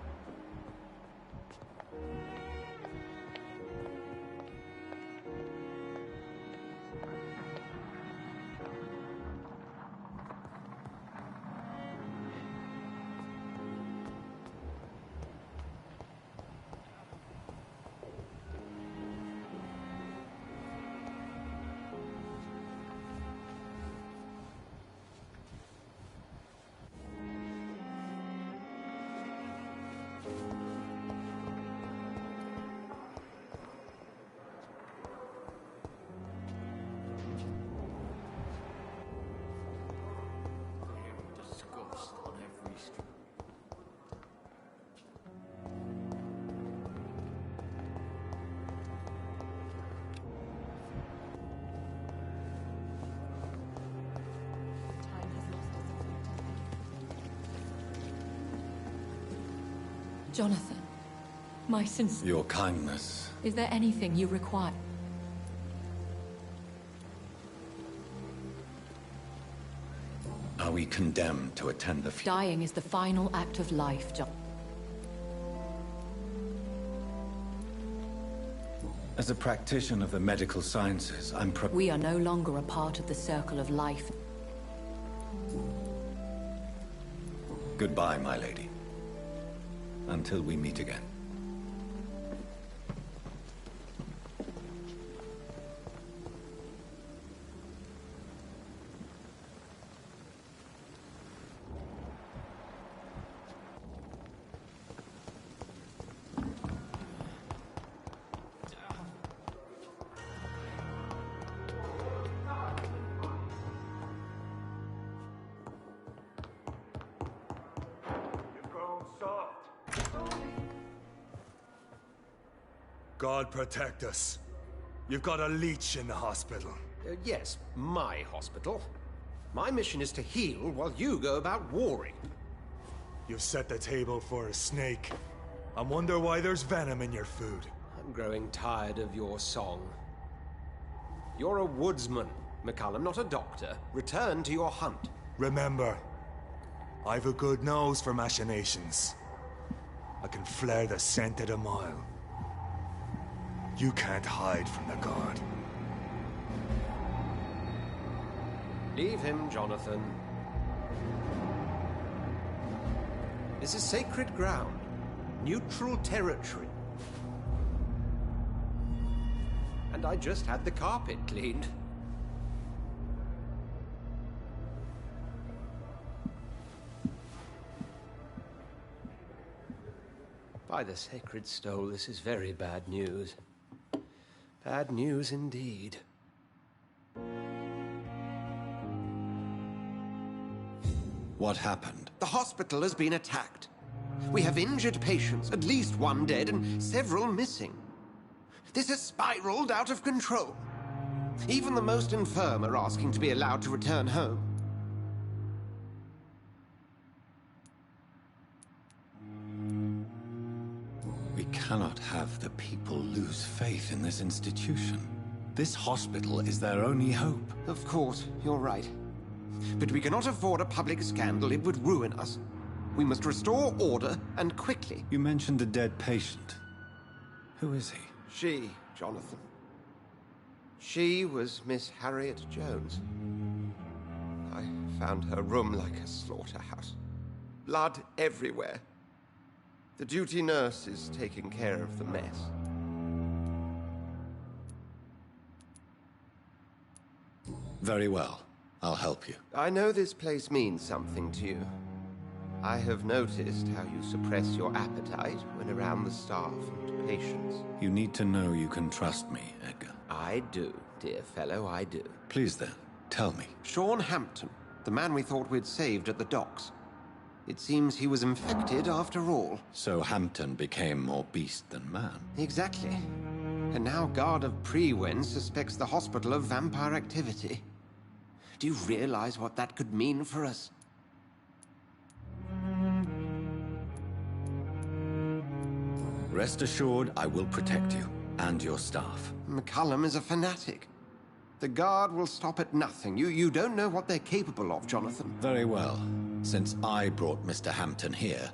Jonathan, my sincere... Your kindness. Is there anything you require? Are we condemned to attend the funeral? Dying is the final act of life, John. As a practitioner of the medical sciences, We are no longer a part of the circle of life. Goodbye, my lady. Until we meet again. God protect us. You've got a leech in the hospital. Yes, my hospital. My mission is to heal while you go about warring. You've set the table for a snake. I wonder why there's venom in your food. I'm growing tired of your song. You're a woodsman, McCallum, not a doctor. Return to your hunt. Remember, I've a good nose for machinations. I can flare the scent at a mile. You can't hide from the guard. Leave him, Jonathan. This is sacred ground. Neutral territory. And I just had the carpet cleaned. By the sacred stole, this is very bad news. Bad news indeed. What happened? The hospital has been attacked. We have injured patients, at least one dead and several missing. This has spiraled out of control. Even the most infirm are asking to be allowed to return home. We cannot have the people lose faith in this institution. This hospital is their only hope. Of course, you're right. But we cannot afford a public scandal. It would ruin us. We must restore order, and quickly. You mentioned a dead patient. Who is he? She, Jonathan. She was Miss Harriet Jones. I found her room like a slaughterhouse. Blood everywhere. The duty nurse is taking care of the mess. Very well. I'll help you. I know this place means something to you. I have noticed how you suppress your appetite when around the staff and patients. You need to know you can trust me, Edgar. I do, dear fellow, I do. Please then, tell me. Sean Hampton, the man we thought we'd saved at the docks. It seems he was infected after all. So Hampton became more beast than man. Exactly. And now Guard of Prewen suspects the hospital of vampire activity. Do you realize what that could mean for us? Rest assured, I will protect you and your staff. McCullum is a fanatic. The Guard will stop at nothing. You don't know what they're capable of, Jonathan. Very well. Since I brought Mr. Hampton here,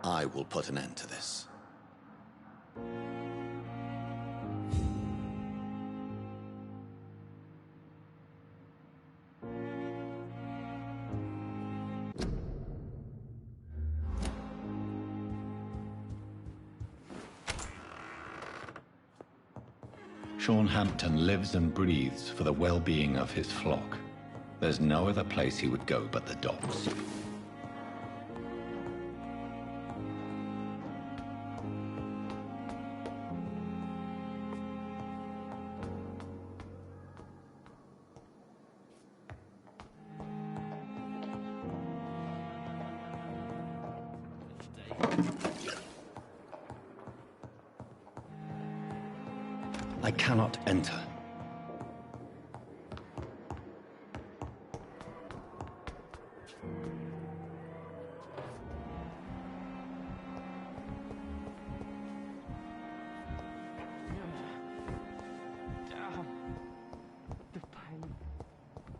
I will put an end to this. Sean Hampton lives and breathes for the well-being of his flock. There's no other place he would go but the docks. I cannot enter.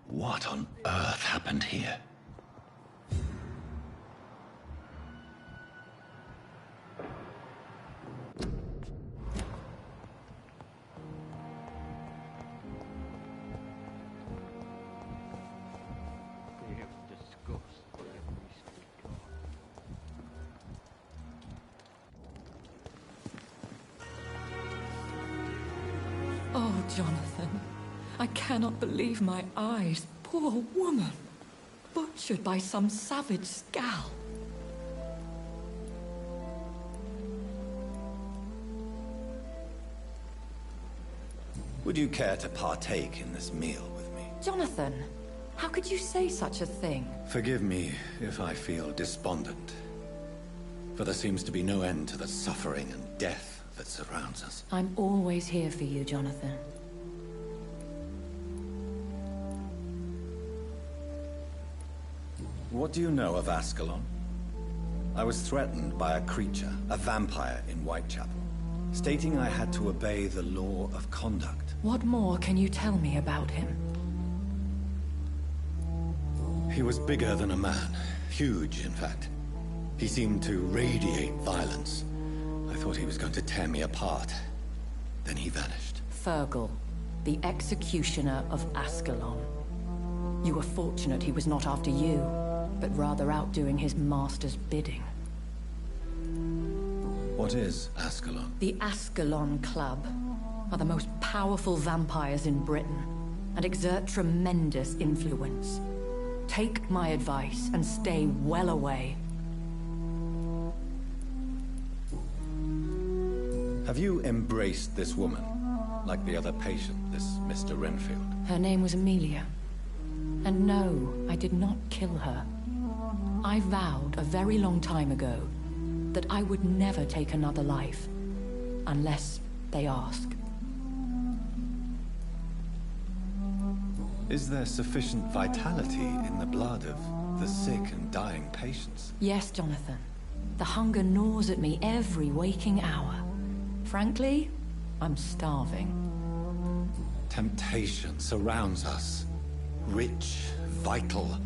What on earth happened here? Oh, Jonathan, I cannot believe my eyes. Poor woman, butchered by some savage scowl. Would you care to partake in this meal with me? Jonathan, how could you say such a thing? Forgive me if I feel despondent, for there seems to be no end to the suffering and death that surrounds us. I'm always here for you, Jonathan. What do you know of Ascalon? I was threatened by a creature, a vampire in Whitechapel, stating I had to obey the law of conduct. What more can you tell me about him? He was bigger than a man. Huge, in fact. He seemed to radiate violence. I thought he was going to tear me apart. Then he vanished. Fergal, the executioner of Ascalon. You were fortunate he was not after you, but rather out doing his master's bidding. What is Ascalon? The Ascalon Club are the most powerful vampires in Britain and exert tremendous influence. Take my advice and stay well away. Have you embraced this woman, like the other patient, this Mr. Renfield? Her name was Amelia. And no, I did not kill her. I vowed a very long time ago that I would never take another life, unless they ask. Is there sufficient vitality in the blood of the sick and dying patients? Yes, Jonathan. The hunger gnaws at me every waking hour. Frankly, I'm starving. Temptation surrounds us. Rich, vital.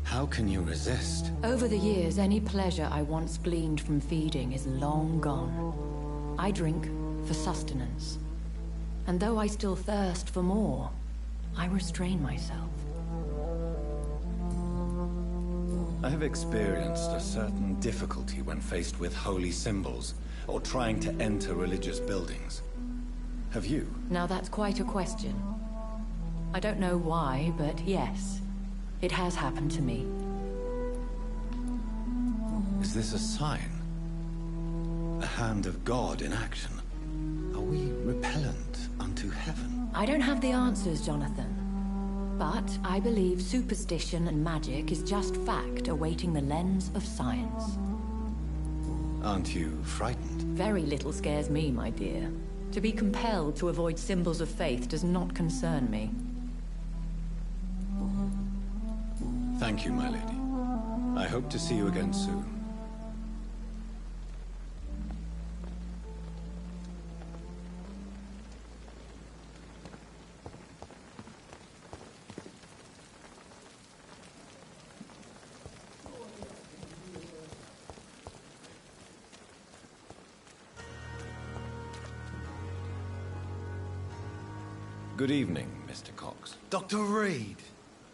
How can you resist? Over the years, any pleasure I once gleaned from feeding is long gone. I drink for sustenance. And though I still thirst for more, I restrain myself. I have experienced a certain difficulty when faced with holy symbols, or trying to enter religious buildings. Have you? Now that's quite a question. I don't know why, but yes, it has happened to me. Is this a sign? A hand of God in action? Are we repellent unto heaven? I don't have the answers, Jonathan. But I believe superstition and magic is just fact awaiting the lens of science. Aren't you frightened? Very little scares me, my dear. To be compelled to avoid symbols of faith does not concern me. Thank you, my lady. I hope to see you again soon. Good evening, Mr. Cox. Dr. Reed,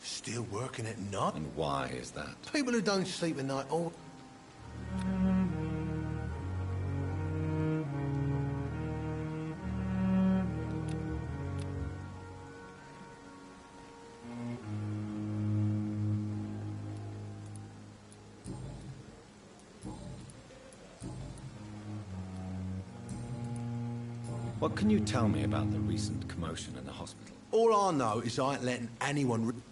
still working at night? And why is that? People who don't sleep at night all... What can you tell me about the recent commotion in the hospital? All I know is I ain't letting anyone...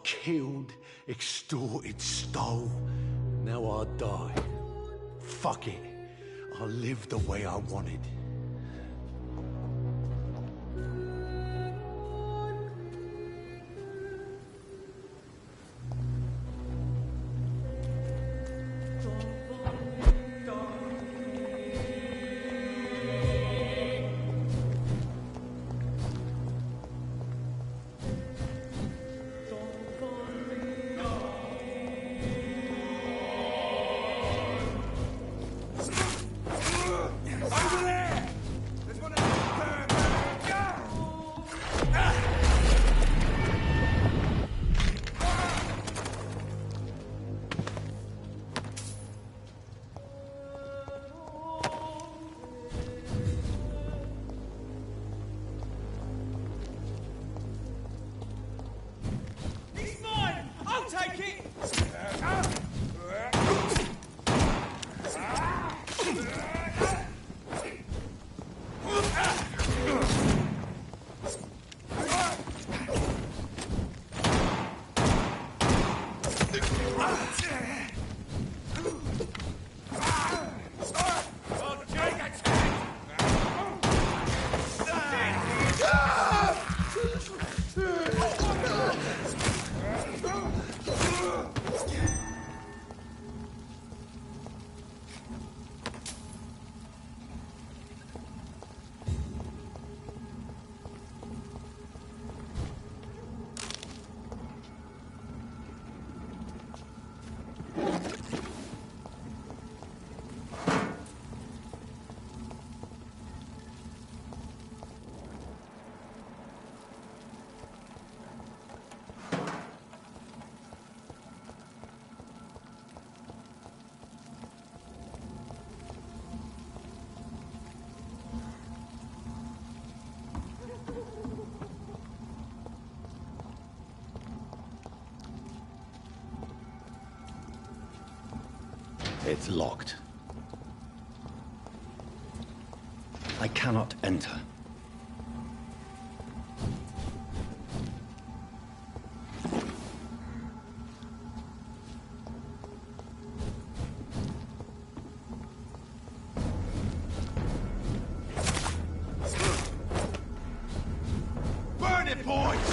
Killed, extorted, stole. Now I die. Fuck it. I'll live the way I wanted. Over there! It's locked. I cannot enter. Burn it, boys!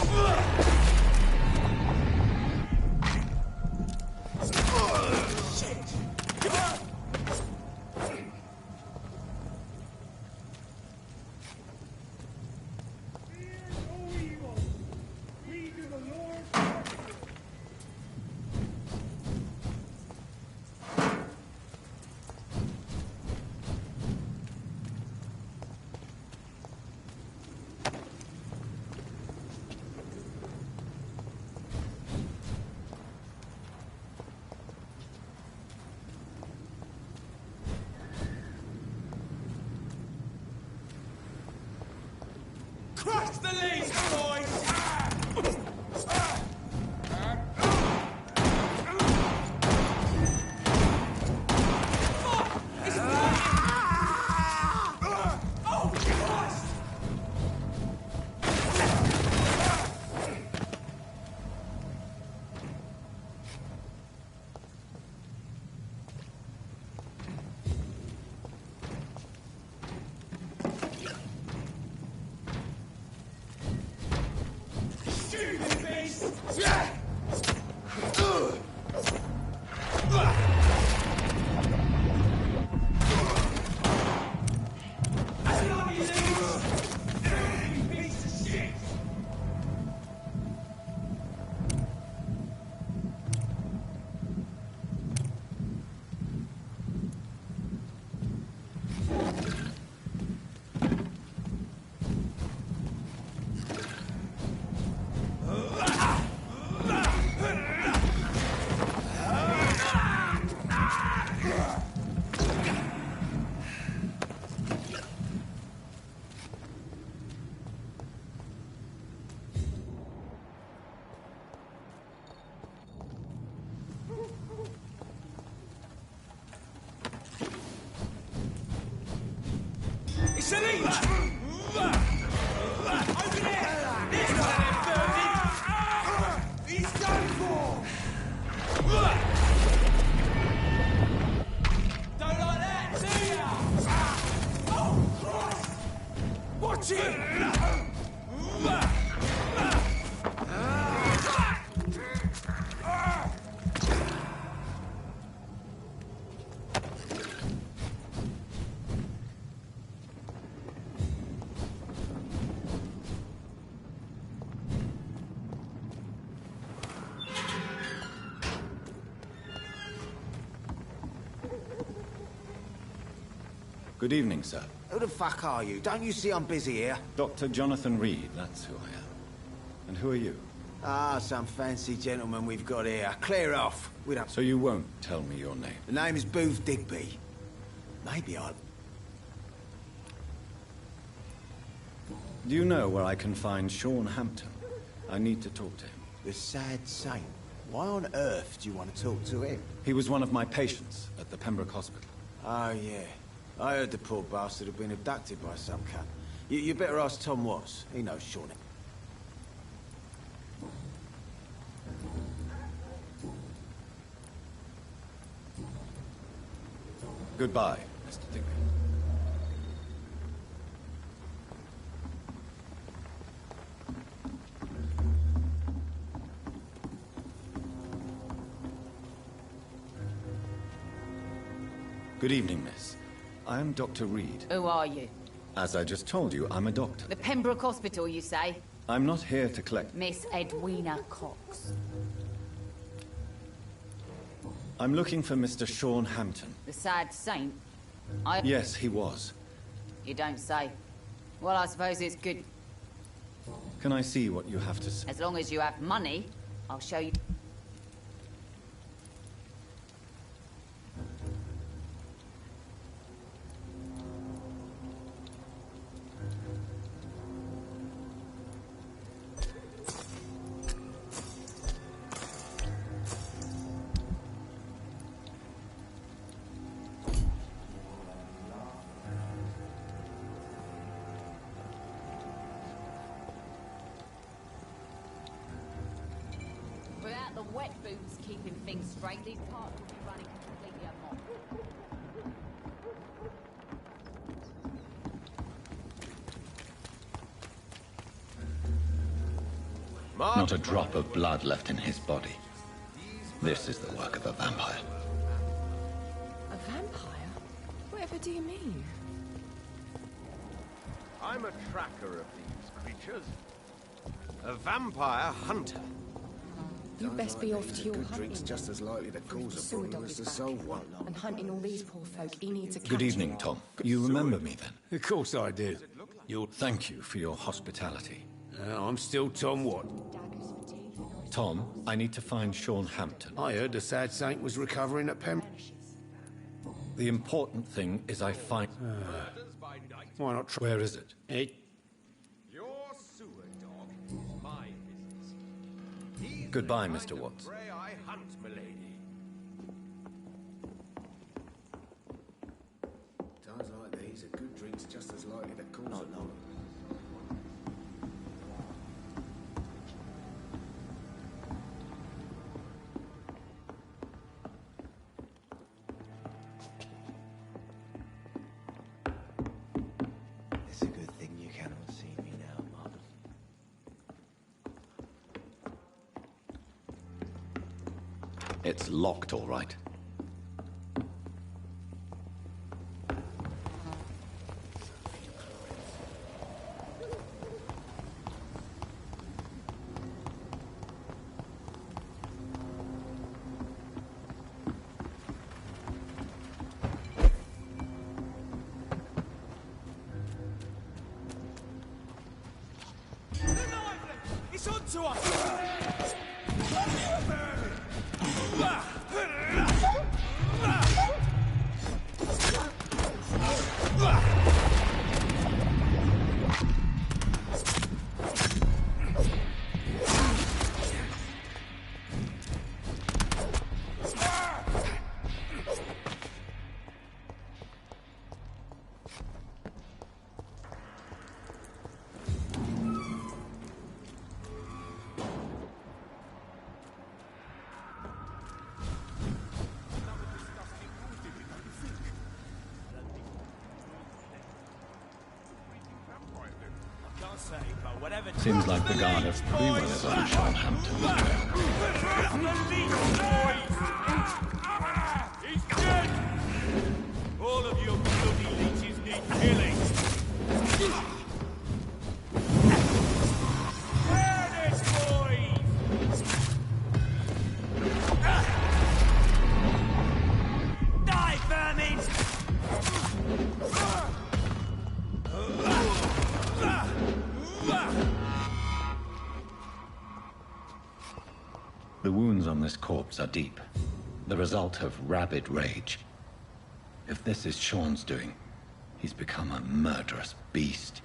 Crush the leaves, boys! It's an each! Over there! There's one of them birdies! He's done for! Don't like that, do ya? Oh, Christ! Watch it! Good evening, sir. Who the fuck are you? Don't you see I'm busy here? Dr. Jonathan Reed, that's who I am. And who are you? Ah, some fancy gentleman we've got here. Clear off. We don't... So you won't tell me your name? The name is Booth Digby. Maybe I'll... Do you know where I can find Sean Hampton? I need to talk to him. The sad saint. Why on earth do you want to talk to him? He was one of my patients at the Pembroke Hospital. Oh, yeah. I heard the poor bastard had been abducted by some cunt. You better ask Tom Watts. He knows Sean. Goodbye, Mr. Digby. Good evening, miss. I am Dr. Reed. Who are you? As I just told you, I'm a doctor. The Pembroke Hospital, you say? I'm not here to collect... Miss Edwina Cox. I'm looking for Mr. Sean Hampton. The sad saint? Yes, he was. You don't say. Well, I suppose it's good. Can I see what you have to say? As long as you have money, I'll show you. spoons keeping things straight, these parts will be running completely amok. Not a drop of blood left in his body. This is the work of a vampire. A vampire? Whatever do you mean? I'm a tracker of these creatures. A vampire hunter. You best be off to your hunting. Drink's just as likely to cause a problem as to solve one. And hunting all these poor folk, he needs a Good evening, Tom. You remember me then? Of course I do. Thank you for your hospitality. I'm still Tom Watt. Tom, I need to find Sean Hampton. I heard the sad saint was recovering at Pem... The important thing is I find... Why not try... Where is it? Your sewer dog is my business. Goodbye, Mr. Watts. Prey I hunt, milady. Times like these, a good drink's just as likely to cause a problem. It's a good thing you cannot see me now, Mum. It's locked, all right. It's on to us! Seems like the guard of Prima is on Sean Hampton's He's dead! All of your bloody leeches need killing! There it is, boys! Die, vermin! The wounds on this corpse are deep, the result of rabid rage. If this is Sean's doing, he's become a murderous beast.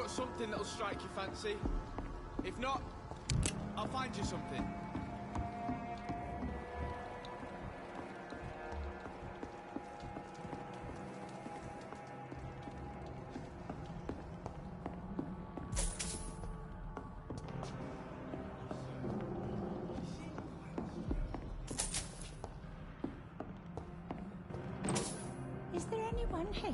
got something that'll strike your fancy. If not, I'll find you something. Is there anyone here?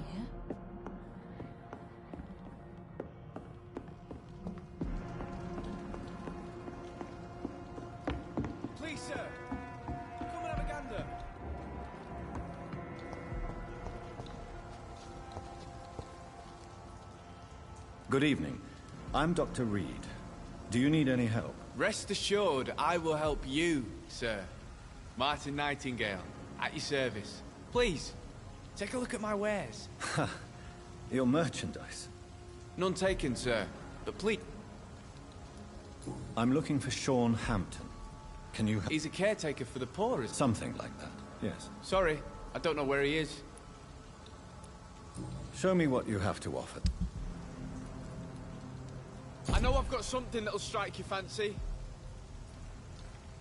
Please, sir. Come and have a gander. Good evening. I'm Dr. Reed. Do you need any help? Rest assured, I will help you, sir. Martin Nightingale, at your service. Please, take a look at my wares. Your merchandise? None taken, sir. But please... I'm looking for Sean Hampton. Can you... He's a caretaker for the poor, is Something like that, yes. Sorry, I don't know where he is. Show me what you have to offer. I know I've got something that'll strike your fancy.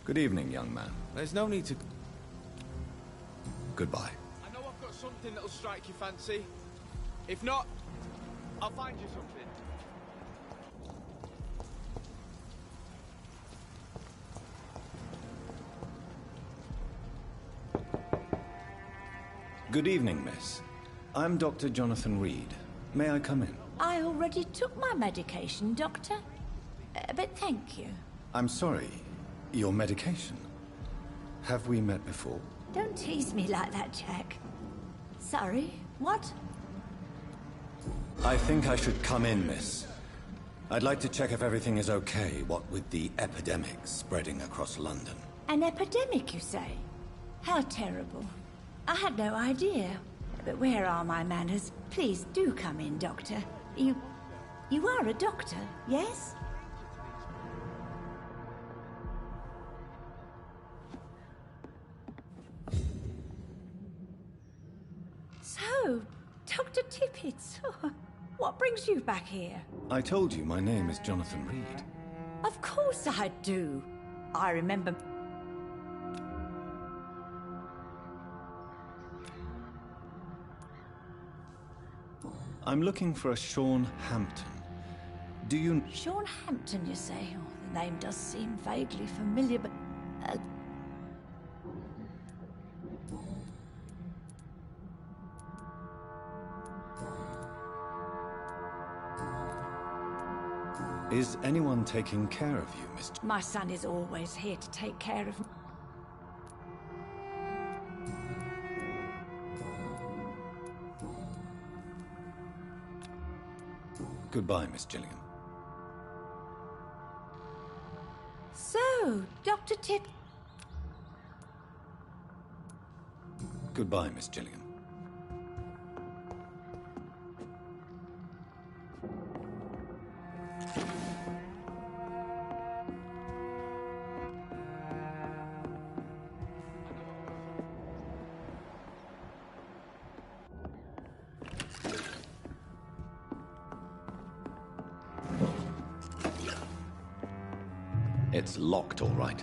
Good evening, young man. There's no need to... Goodbye. I know I've got something that'll strike your fancy. If not, I'll find you something. Good evening, miss. I'm Dr. Jonathan Reed. May I come in? I already took my medication, Doctor. But thank you. I'm sorry. Your medication? Have we met before? Don't tease me like that, Jack. Sorry, what? I think I should come in, miss. I'd like to check if everything is okay, what with the epidemic spreading across London. An epidemic, you say? How terrible. I had no idea. But where are my manners? Please do come in, Doctor. You are a doctor, yes? So, Dr. Tippett, what brings you back here? I told you my name is Jonathan Reed. Of course I do. I remember... I'm looking for a Sean Hampton. Do you... Sean Hampton, you say? Oh, the name does seem vaguely familiar, but... Is anyone taking care of you, Mr... My son is always here to take care of me. Goodbye, Miss Gilligan. So, Dr. Tip... Goodbye, Miss Gilligan. It's locked, all right.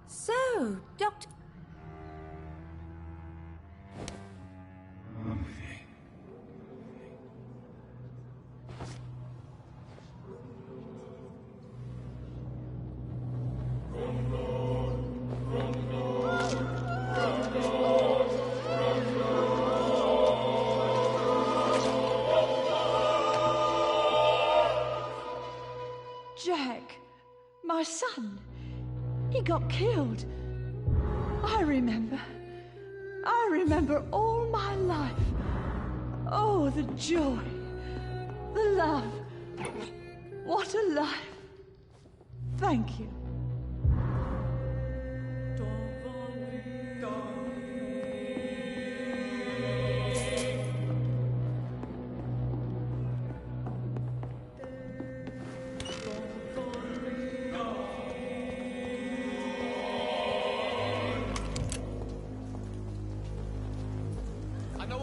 So, Dr... Jack, my son, he got killed. I remember all my life. Oh, the joy, the love. What a life. Thank you.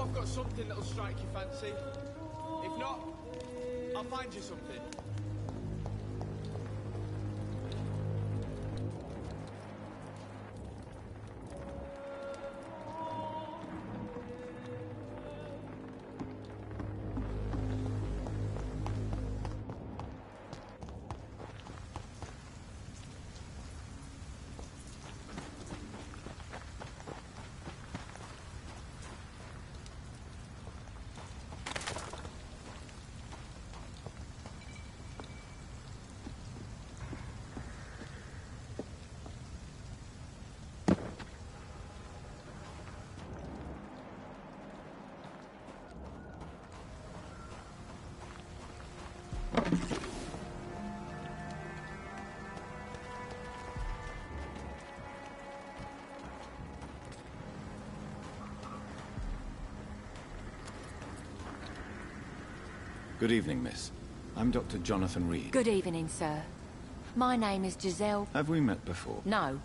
I've got something that'll strike your fancy. If not, I'll find you something. Good evening, miss. I'm Dr. Jonathan Reed. Good evening, sir. My name is Giselle. Have we met before? No,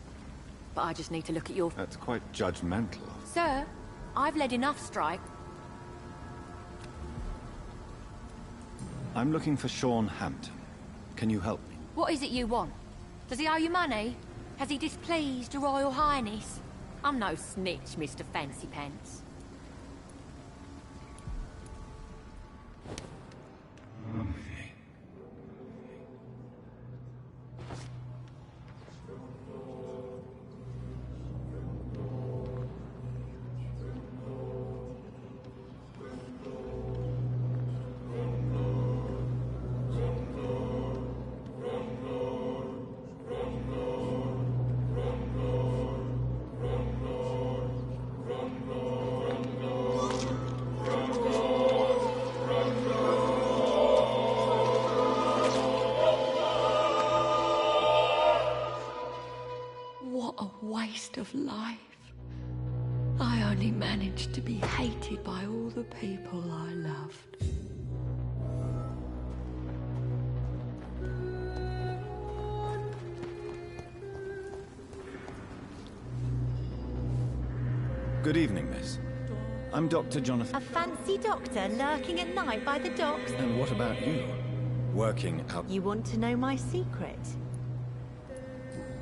but I just need to look at your... That's quite judgmental. Sir, I've led enough strike. I'm looking for Sean Hampton. Can you help me? What is it you want? Does he owe you money? Has he displeased your Royal Highness? I'm no snitch, Mr. Fancy Pants. What a waste of life. I only managed to be hated by all the people I loved. Good evening, miss. I'm Dr. Jonathan... A fancy doctor lurking at night by the docks? And what about you? Working out... You want to know my secret?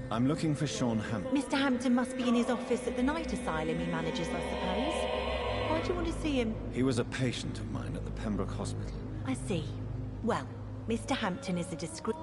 I'm looking for Sean Hampton. Mr. Hampton must be in his office at the night asylum he manages, I suppose. Why do you want to see him? He was a patient of mine at the Pembroke Hospital. I see. Well, Mr. Hampton is a discreet...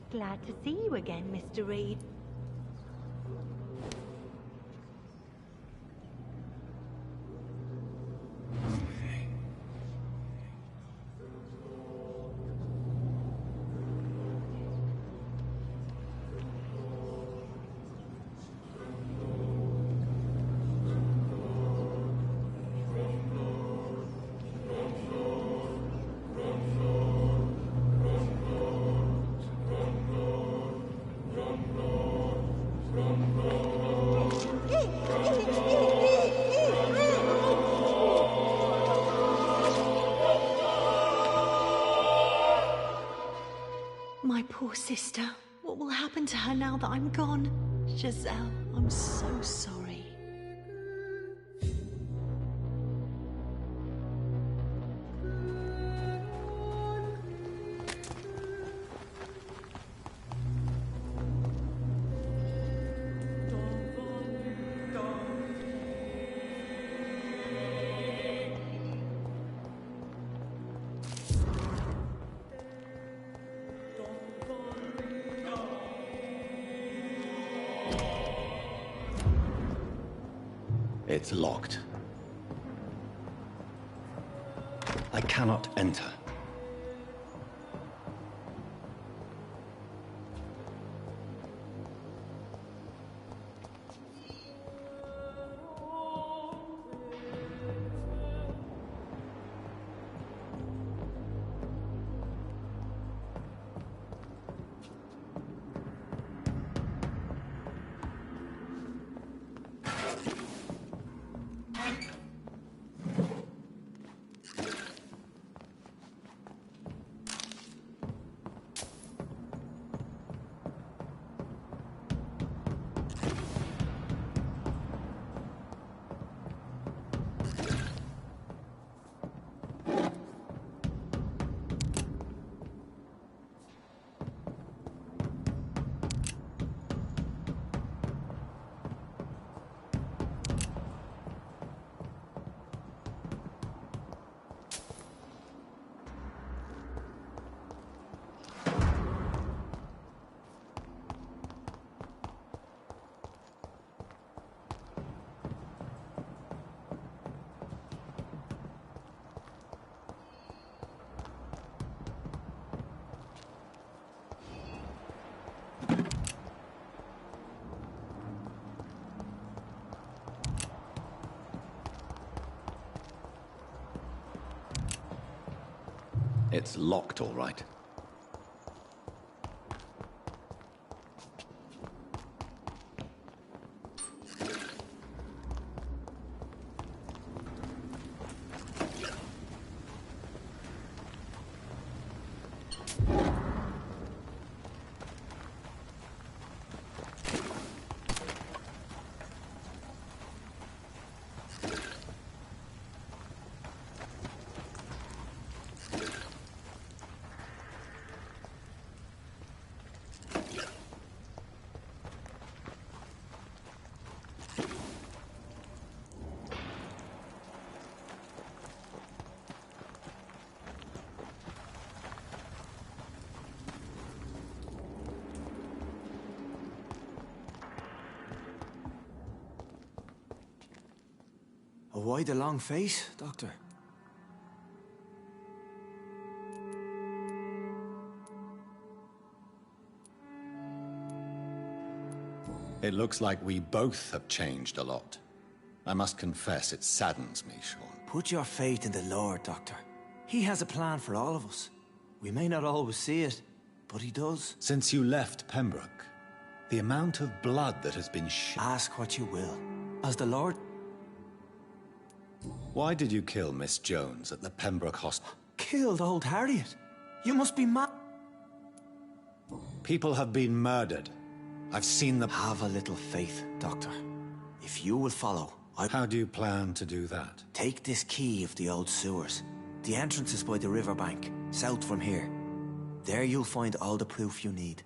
Glad to see you again, Mr. Reed. My poor sister. What will happen to her now that I'm gone? Giselle, I'm so sorry. It's locked. I cannot enter. It's locked, all right. Why the long face, Doctor? It looks like we both have changed a lot. I must confess, it saddens me, Sean. Put your faith in the Lord, Doctor. He has a plan for all of us. We may not always see it, but he does. Since you left Pembroke, the amount of blood that has been shed... Ask what you will. As the Lord... Why did you kill Miss Jones at the Pembroke Hospital? Killed old Harriet? You must be mad. People have been murdered. I've seen them. Have a little faith, Doctor. If you will follow, How do you plan to do that? Take this key of the old sewers. The entrance is by the riverbank, south from here. There you'll find all the proof you need.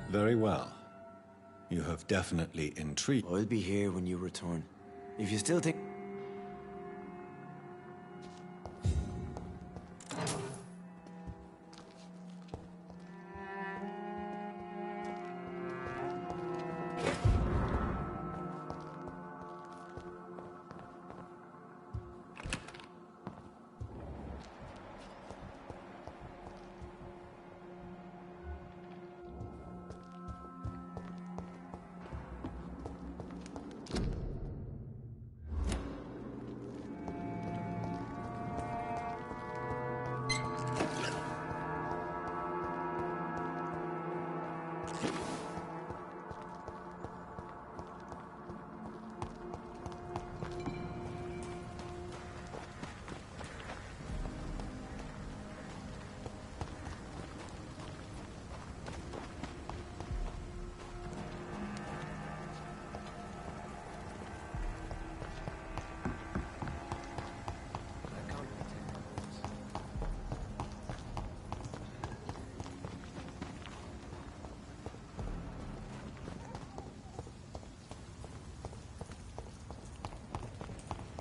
Very well. You have definitely intrigued. I'll be here when you return. If you still think...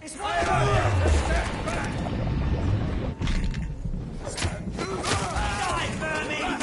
It's right on here! Step back! Die, vermin!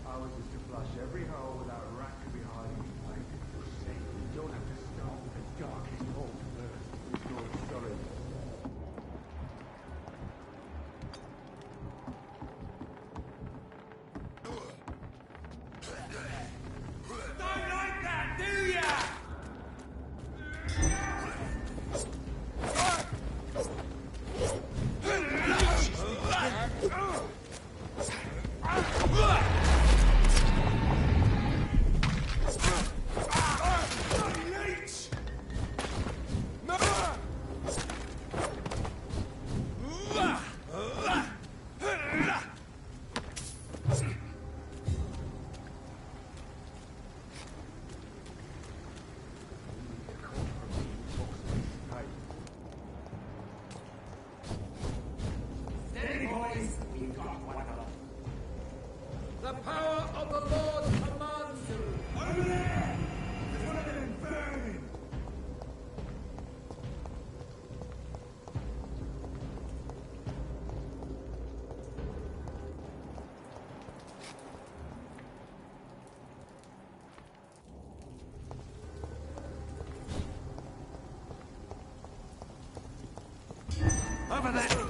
Ours is to flush every hole without a rat to be hiding in plain. For sake, you don't have to start with the darkest hole first. It's your sorry. Don't like that, do ya? over there!